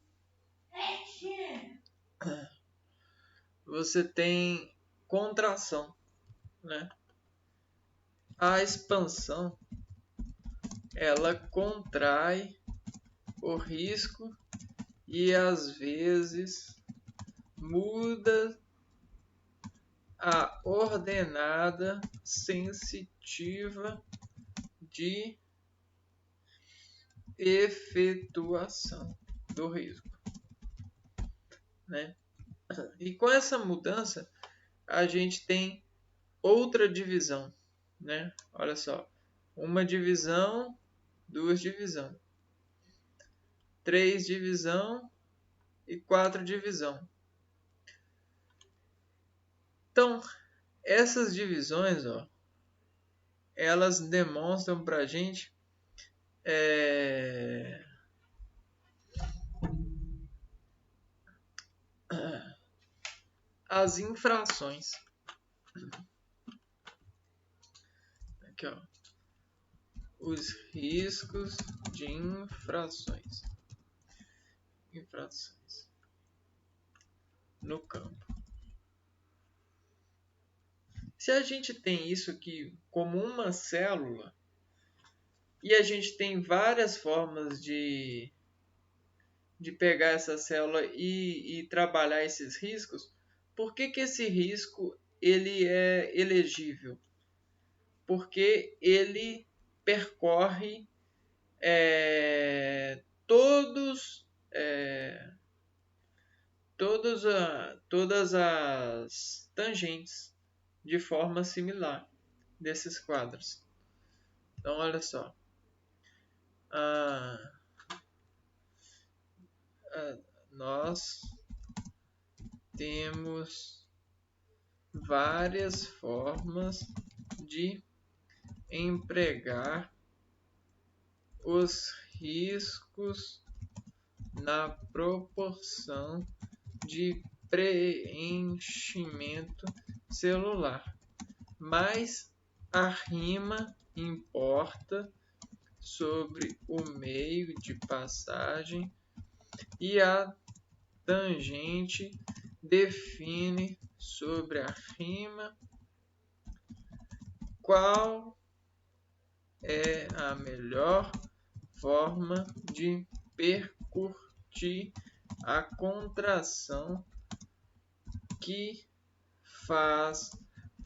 Você tem contração, né? A expansão, ela contrai o risco e às vezes muda a ordenada sensitiva de efetuação do risco, né? E com essa mudança a gente tem outra divisão, né? Olha só, uma divisão, duas divisão, três divisão e quatro divisão. Então, essas divisões, ó, elas demonstram para a gente as infrações. Aqui, ó, os riscos de infrações no campo. Se a gente tem isso aqui como uma célula e a gente tem várias formas de pegar essa célula e trabalhar esses riscos, por que esse risco ele é elegível? Porque ele percorre todas as tangentes de forma similar desses quadros. Então, olha só. Nós temos várias formas de empregar os riscos na proporção de preenchimento celular, mas a rima importa sobre o meio de passagem e a tangente define sobre a rima qual é a melhor forma de percutir a contração que faz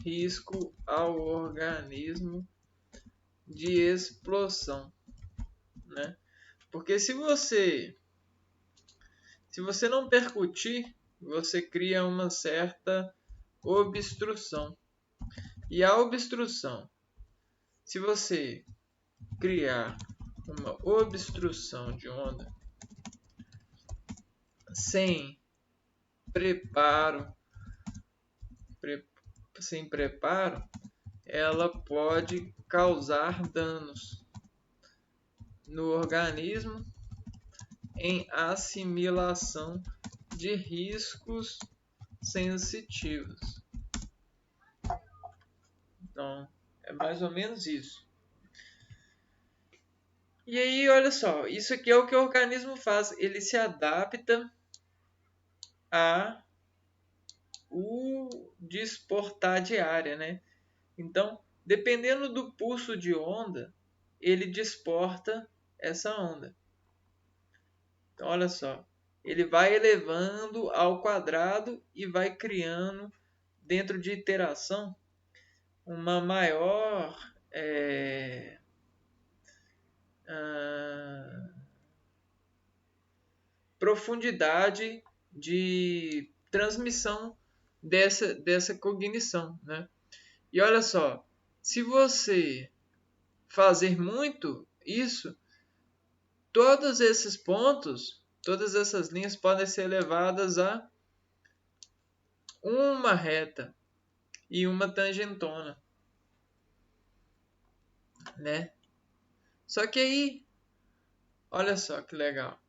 risco ao organismo de explosão, né? Porque se você não percutir, você cria uma certa obstrução. E a obstrução, se você criar uma obstrução de onda sem preparo, ela pode causar danos no organismo em assimilação de riscos sensitivos. Então, é mais ou menos isso. E aí, olha só, isso aqui é o que o organismo faz. Ele se adapta a o desportar diária, né? Então, dependendo do pulso de onda, ele desporta essa onda. Então, olha só, ele vai elevando ao quadrado e vai criando, dentro de iteração, uma maior profundidade de transmissão dessa cognição, né? E olha só, se você fazer muito isso, todos esses pontos, todas essas linhas podem ser levadas a uma reta e uma tangentona, né? Só que aí, olha só que legal.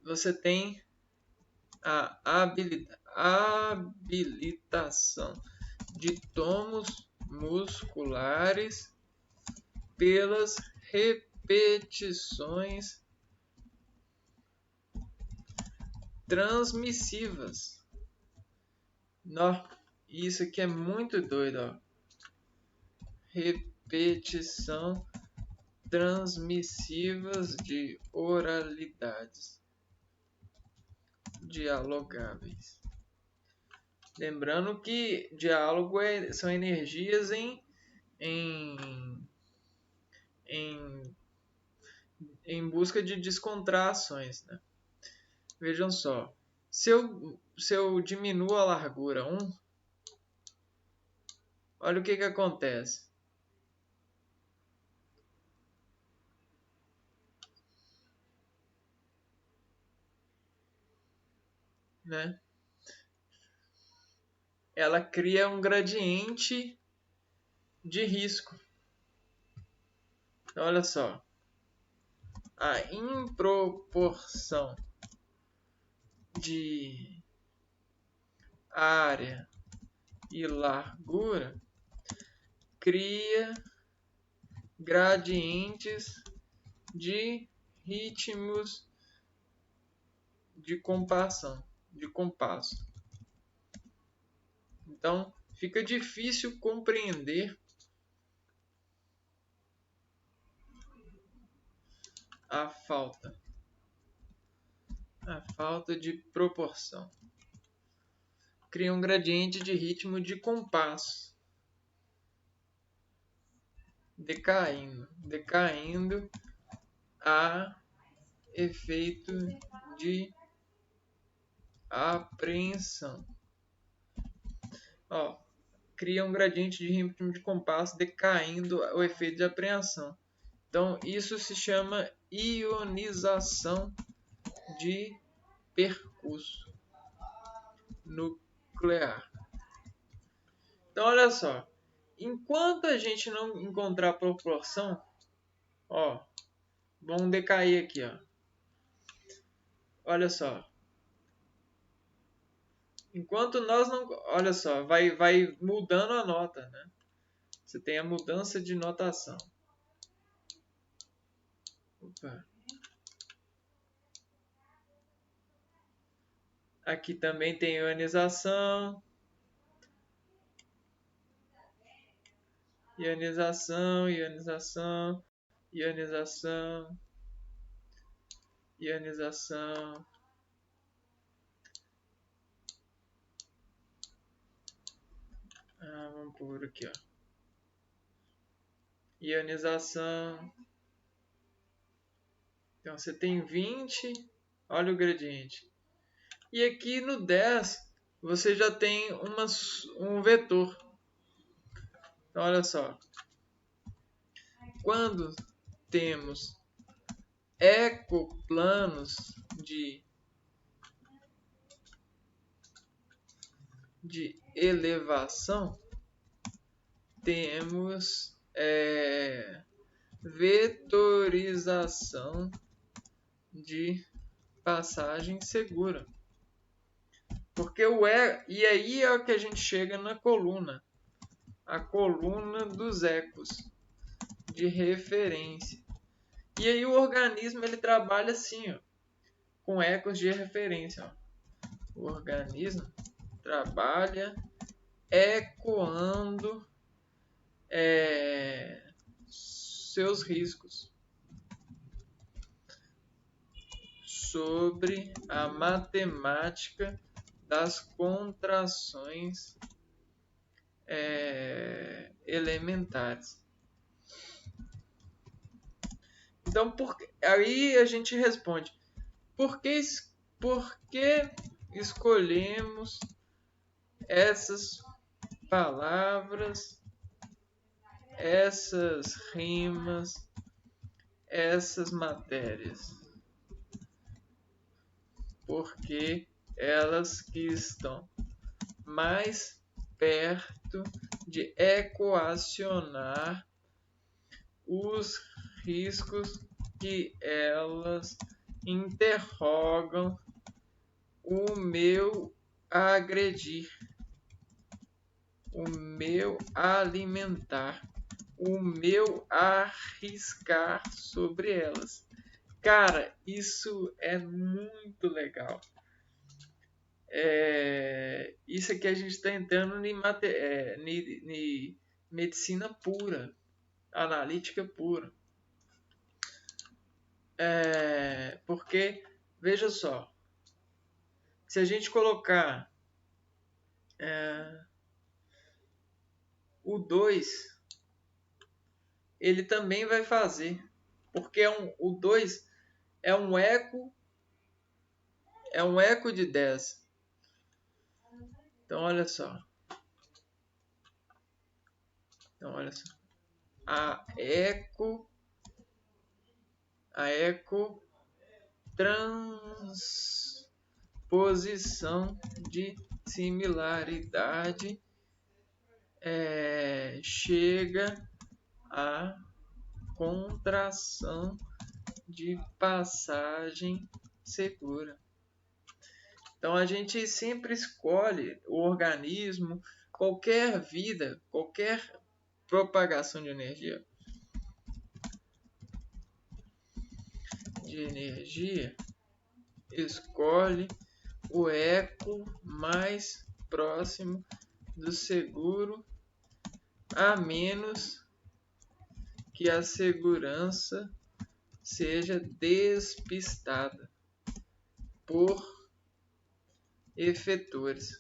Você tem a habilitação de tomos musculares pelas repetições transmissivas. Isso aqui é muito doido, ó. Repetição transmissivas de oralidades dialogáveis. Lembrando que diálogo são energias em busca de descontrações, né? Vejam só, se eu diminuo a largura 1, olha o que acontece. Né? Ela cria um gradiente de risco. Então, olha só, a improporção de área e largura cria gradientes de ritmos de compasso. Então, fica difícil compreender a falta de proporção. Cria um gradiente de ritmo de compasso, decaindo a efeito de apreensão. Ó, cria um gradiente de ritmo de compasso, decaindo o efeito de apreensão. Então, isso se chama ionização de percurso nuclear. Então, olha só. Enquanto a gente não encontrar proporção, ó, vamos decair aqui, ó. Olha só. Enquanto nós não, olha só, vai mudando a nota, né? Você tem a mudança de notação. Opa. Aqui também tem ionização. ionização, ionização, ionização, ionização. Vamos por aqui, ó. Ionização. Então você tem 20, olha o gradiente. E aqui no 10 você já tem um vetor. Então olha só. Quando temos ecoplanos de elevação, temos vetorização de passagem segura. Porque e aí é o que a gente chega na coluna. A coluna dos ecos de referência. E aí o organismo ele trabalha assim, ó, com ecos de referência. Ó. O organismo trabalha ecoando seus riscos sobre a matemática das contrações elementares. Então, aí a gente responde, por que escolhemos essas palavras, essas rimas, essas matérias? Porque elas que estão mais perto de equacionar os riscos que elas interrogam o meu agredir, o meu alimentar, o meu arriscar sobre elas. Cara, isso é muito legal. Isso aqui a gente está entrando em medicina pura, analítica pura. Porque, veja só, se a gente colocar o 2, ele também vai fazer, porque o 2 é um eco de 10. Então, olha só. A ecotransposição de similaridade chega à contração de passagem segura. Então a gente sempre escolhe o organismo, qualquer vida, qualquer propagação de energia, escolhe o eco mais próximo do seguro, a menos que a segurança seja despistada por efetores.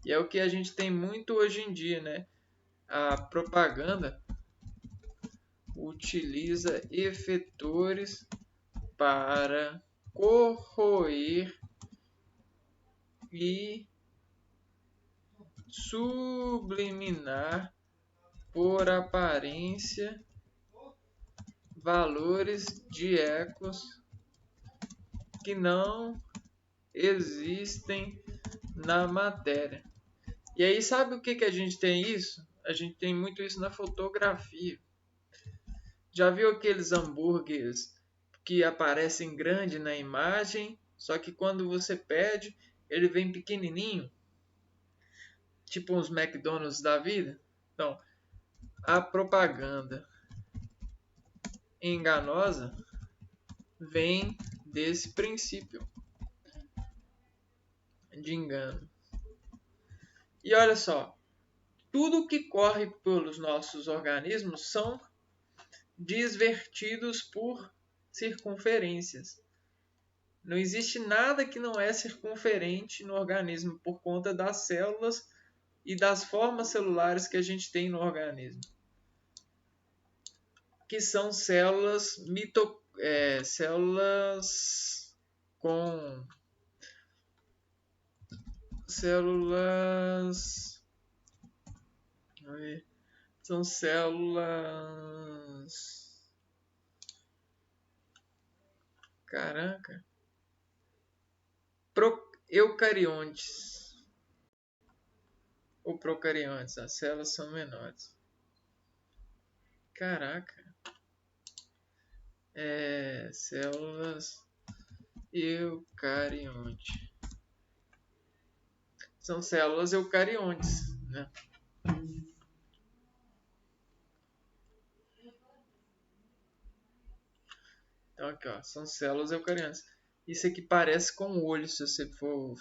E é o que a gente tem muito hoje em dia, né? A propaganda utiliza efetores para corroer e subliminar por aparência valores de ecos que não existem na matéria. E aí sabe o que a gente tem isso? A gente tem muito isso na fotografia. Já viu aqueles hambúrgueres que aparecem grande na imagem, só que quando você pede, ele vem pequenininho? Tipo uns McDonald's da vida? Então, a propaganda enganosa vem desse princípio de engano. E olha só, tudo que corre pelos nossos organismos são desvertidos por circunferências. Não existe nada que não é circunferente no organismo por conta das células e das formas celulares que a gente tem no organismo, que são células com células. São células. Caraca. Eucariontes. Ou procariontes. As células são menores. Caraca. Células eucariontes. São células eucariontes, né? Então aqui, ó, são células eucariontes. Isso aqui parece com o olho, se você for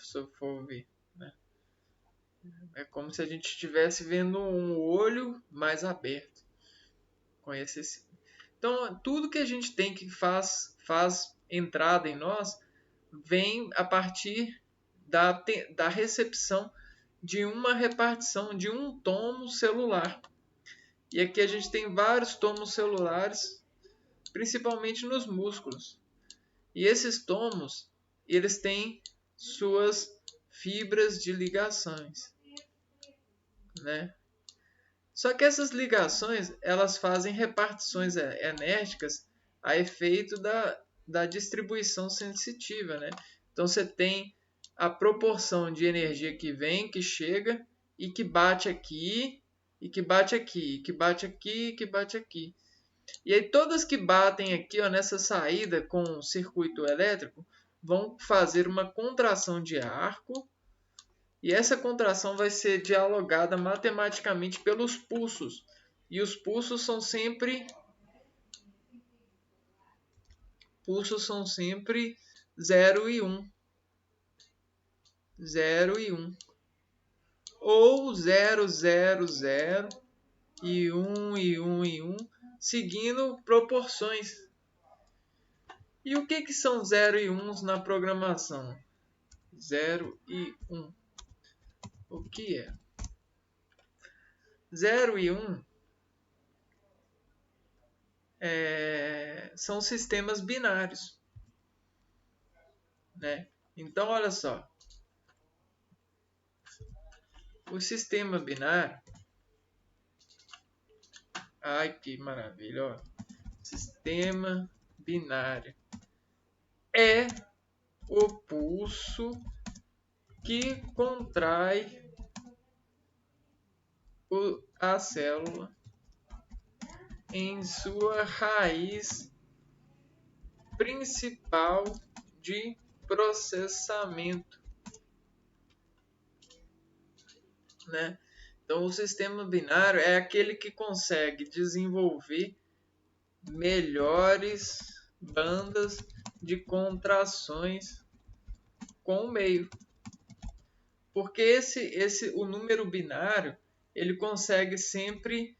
ver, né? É como se a gente estivesse vendo um olho mais aberto. Então, tudo que a gente tem que faz entrada em nós vem a partir da recepção de uma repartição de um tomo celular. E aqui a gente tem vários tomos celulares, principalmente nos músculos. E esses tomos, eles têm suas fibras de ligações, né? Só que essas ligações, elas fazem repartições enérgicas a efeito da distribuição sensitiva, né? Então você tem a proporção de energia que vem, que chega e que bate aqui, e que bate aqui, que bate aqui, que bate aqui. E aí todas que batem aqui, ó, nessa saída com o circuito elétrico vão fazer uma contração de arco, e essa contração vai ser dialogada matematicamente pelos pulsos. E os pulsos são sempre 0 e 1. 0 e 1. Ou 0, 0, 0 e 1 e 1 e 1, seguindo proporções. E o que são 0 e 1 na programação? 0 e 1. O que é? 0 e 1 são sistemas binários, né? Então, olha só. O sistema binário... Ai, que maravilha! Ó. Sistema binário é o pulso que contrai a célula em sua raiz principal de processamento, né? Então, o sistema binário é aquele que consegue desenvolver melhores bandas de contrações com o meio. Porque o número binário, ele consegue sempre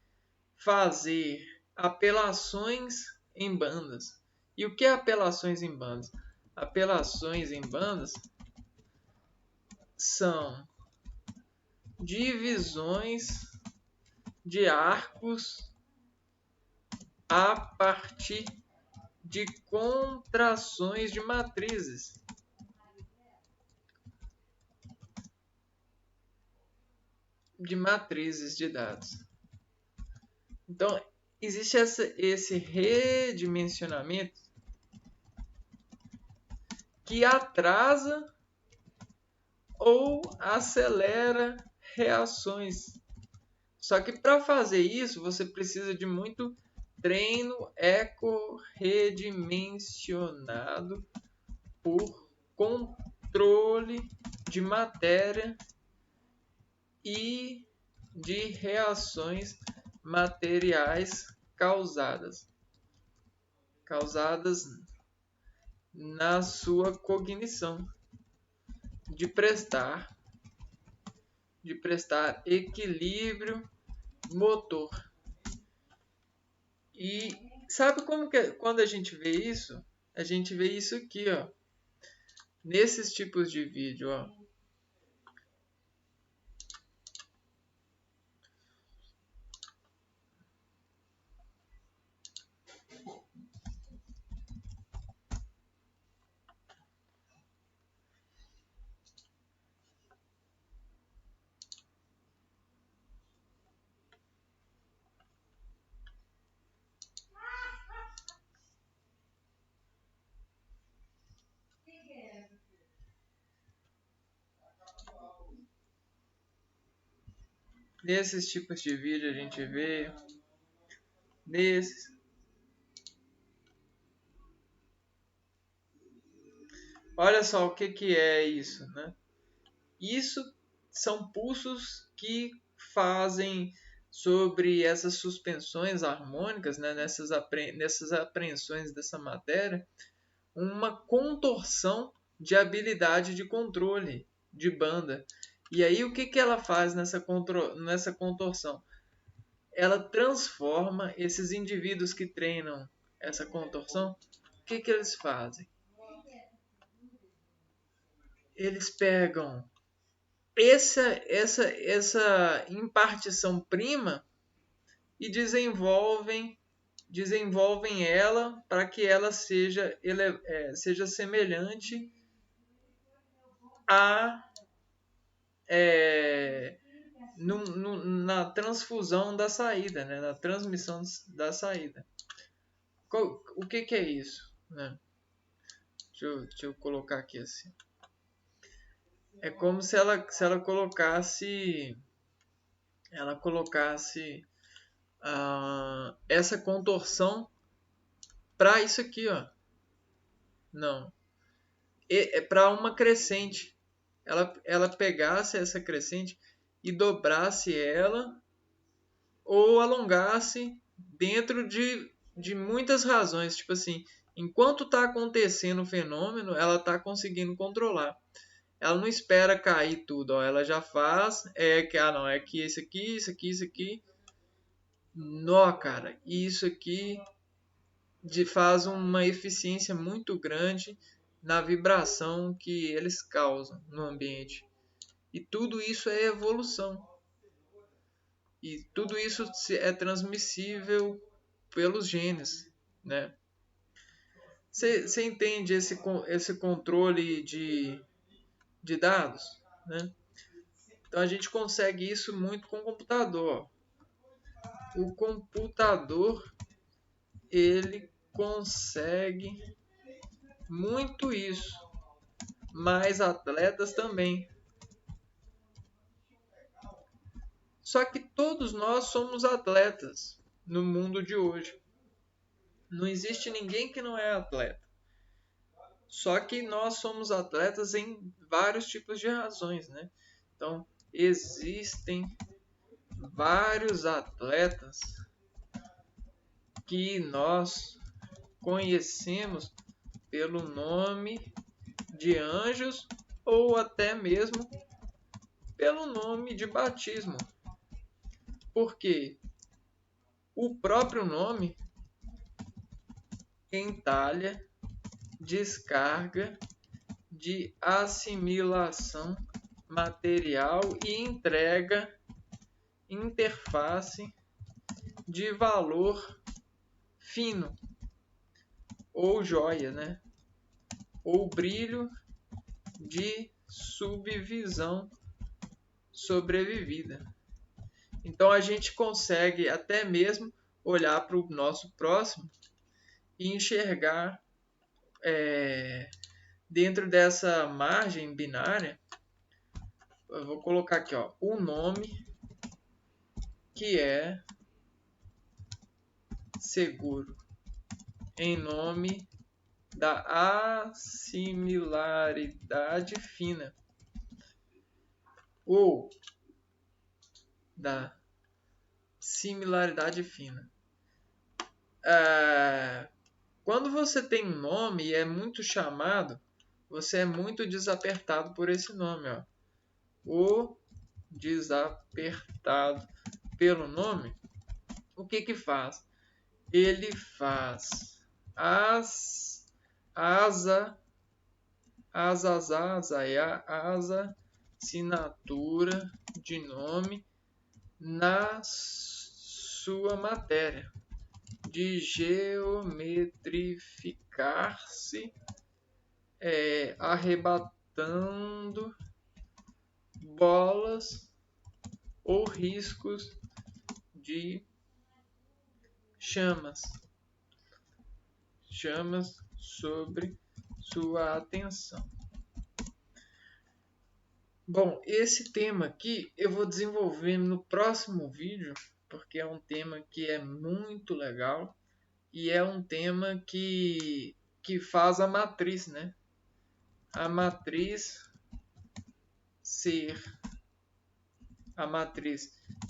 fazer apelações em bandas. E o que é apelações em bandas? Apelações em bandas são divisões de arcos a partir de contrações de matrizes. De matrizes de dados. Então, existe esse redimensionamento que atrasa ou acelera reações. Só que para fazer isso, você precisa de muito treino eco-redimensionado por controle de matéria e de reações materiais causadas na sua cognição, de prestar de prestar equilíbrio motor. E sabe como que quando a gente vê isso? A gente vê isso aqui, ó, nesses tipos de vídeo, ó. Nesses tipos de vídeo a gente vê nesses. Olha só o que é isso, né? Isso são pulsos que fazem sobre essas suspensões harmônicas, né? nessas apreensões dessa matéria, uma contorção de habilidade de controle de banda. E aí o que ela faz nessa contorção? Ela transforma esses indivíduos que treinam essa contorção. O que eles fazem? Eles pegam essa impartição prima e desenvolvem ela para que ela seja semelhante a na transfusão da saída, né? Na transmissão da saída. O que é isso? Né? Deixa eu colocar aqui assim. É como se ela colocasse essa contorção para isso aqui, ó. Não. É para uma crescente. Ela pegasse essa crescente e dobrasse ela ou alongasse dentro de muitas razões. Tipo assim, enquanto está acontecendo o fenômeno, ela está conseguindo controlar. Ela não espera cair tudo, ó. Ela já faz. É que isso aqui. Nó, cara, isso aqui faz uma eficiência muito grande na vibração que eles causam no ambiente. E tudo isso é evolução. E tudo isso é transmissível pelos genes, né? Você entende esse controle de dados, né? Então a gente consegue isso muito com o computador. O computador ele consegue muito isso, mas atletas também. Só que todos nós somos atletas no mundo de hoje. Não existe ninguém que não é atleta. Só que nós somos atletas em vários tipos de razões, né? Então, existem vários atletas que nós conhecemos pelo nome de anjos ou até mesmo pelo nome de batismo. Porque o próprio nome entalha descarga de assimilação material e entrega interface de valor fino ou joia, né? Ou brilho de subvisão sobrevivida. Então a gente consegue até mesmo olhar para o nosso próximo e enxergar dentro dessa margem binária. Eu vou colocar aqui, ó, o nome que é seguro em nome da assimilaridade fina ou da similaridade fina. Quando você tem um nome e é muito chamado, você é muito desapertado por esse nome, ó. O desapertado pelo nome, o que faz? Ele faz assinatura de nome na sua matéria, de geometrificar-se, arrebatando bolas ou riscos de chamas sobre sua atenção. Bom, esse tema aqui eu vou desenvolver no próximo vídeo, porque é um tema que é muito legal e é um tema que faz a matriz, né? A matriz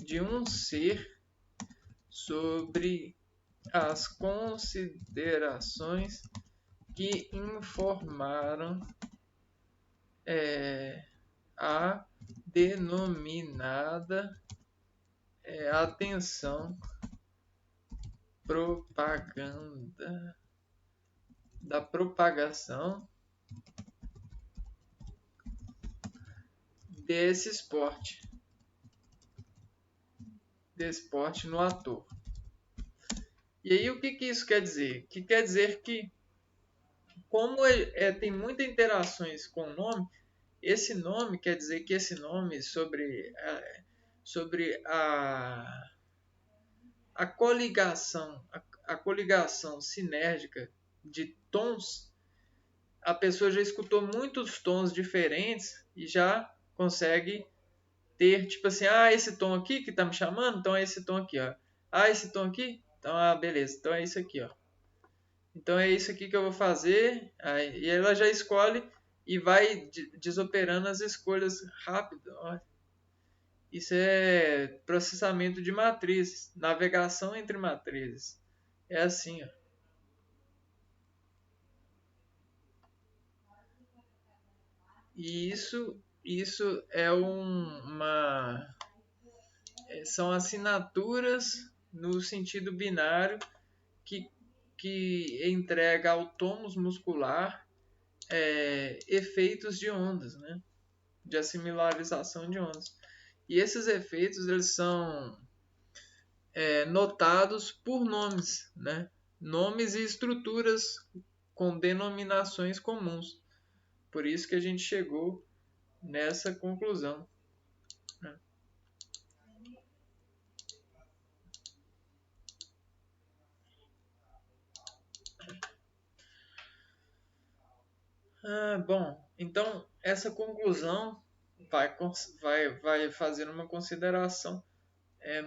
de um ser sobre as considerações que informaram a denominada atenção da propagação desse esporte no ator. E aí o que isso quer dizer? Que quer dizer que como tem muitas interações com o nome, esse nome quer dizer que esse nome sobre a coligação sinérgica de tons, a pessoa já escutou muitos tons diferentes e já consegue ter, tipo assim, esse tom aqui que tá me chamando, então é esse tom aqui, ó. Esse tom aqui, então, beleza, então é isso aqui, ó. Então é isso aqui que eu vou fazer, e ela já escolhe e vai desoperando as escolhas rápido, ó. Isso é processamento de matrizes, navegação entre matrizes. É assim, ó. E isso é são assinaturas no sentido binário que entrega ao tônus muscular efeitos de ondas, né? De assimilarização de ondas. E esses efeitos eles são notados por nomes, né? Nomes e estruturas com denominações comuns. Por isso que a gente chegou nessa conclusão. Bom, então essa conclusão vai fazer uma consideração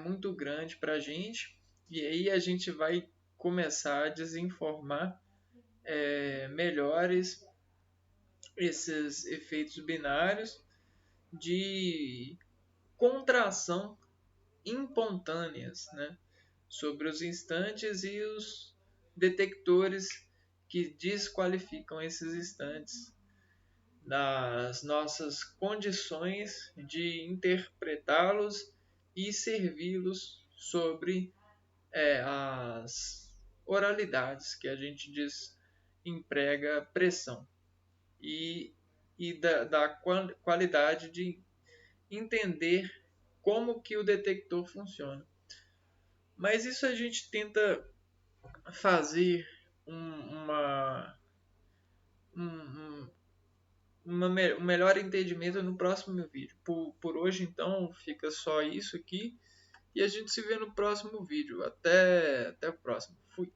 muito grande para a gente, e aí a gente vai começar a desinformar melhores esses efeitos binários de contração espontâneas, né, sobre os instantes e os detectores que desqualificam esses instantes nas nossas condições de interpretá-los e servi-los sobre as oralidades que a gente emprega pressão e da qualidade de entender como que o detector funciona. Mas isso a gente tenta fazer um melhor entendimento no próximo vídeo. Por hoje, então, fica só isso aqui. E a gente se vê no próximo vídeo. Até o próximo. Fui.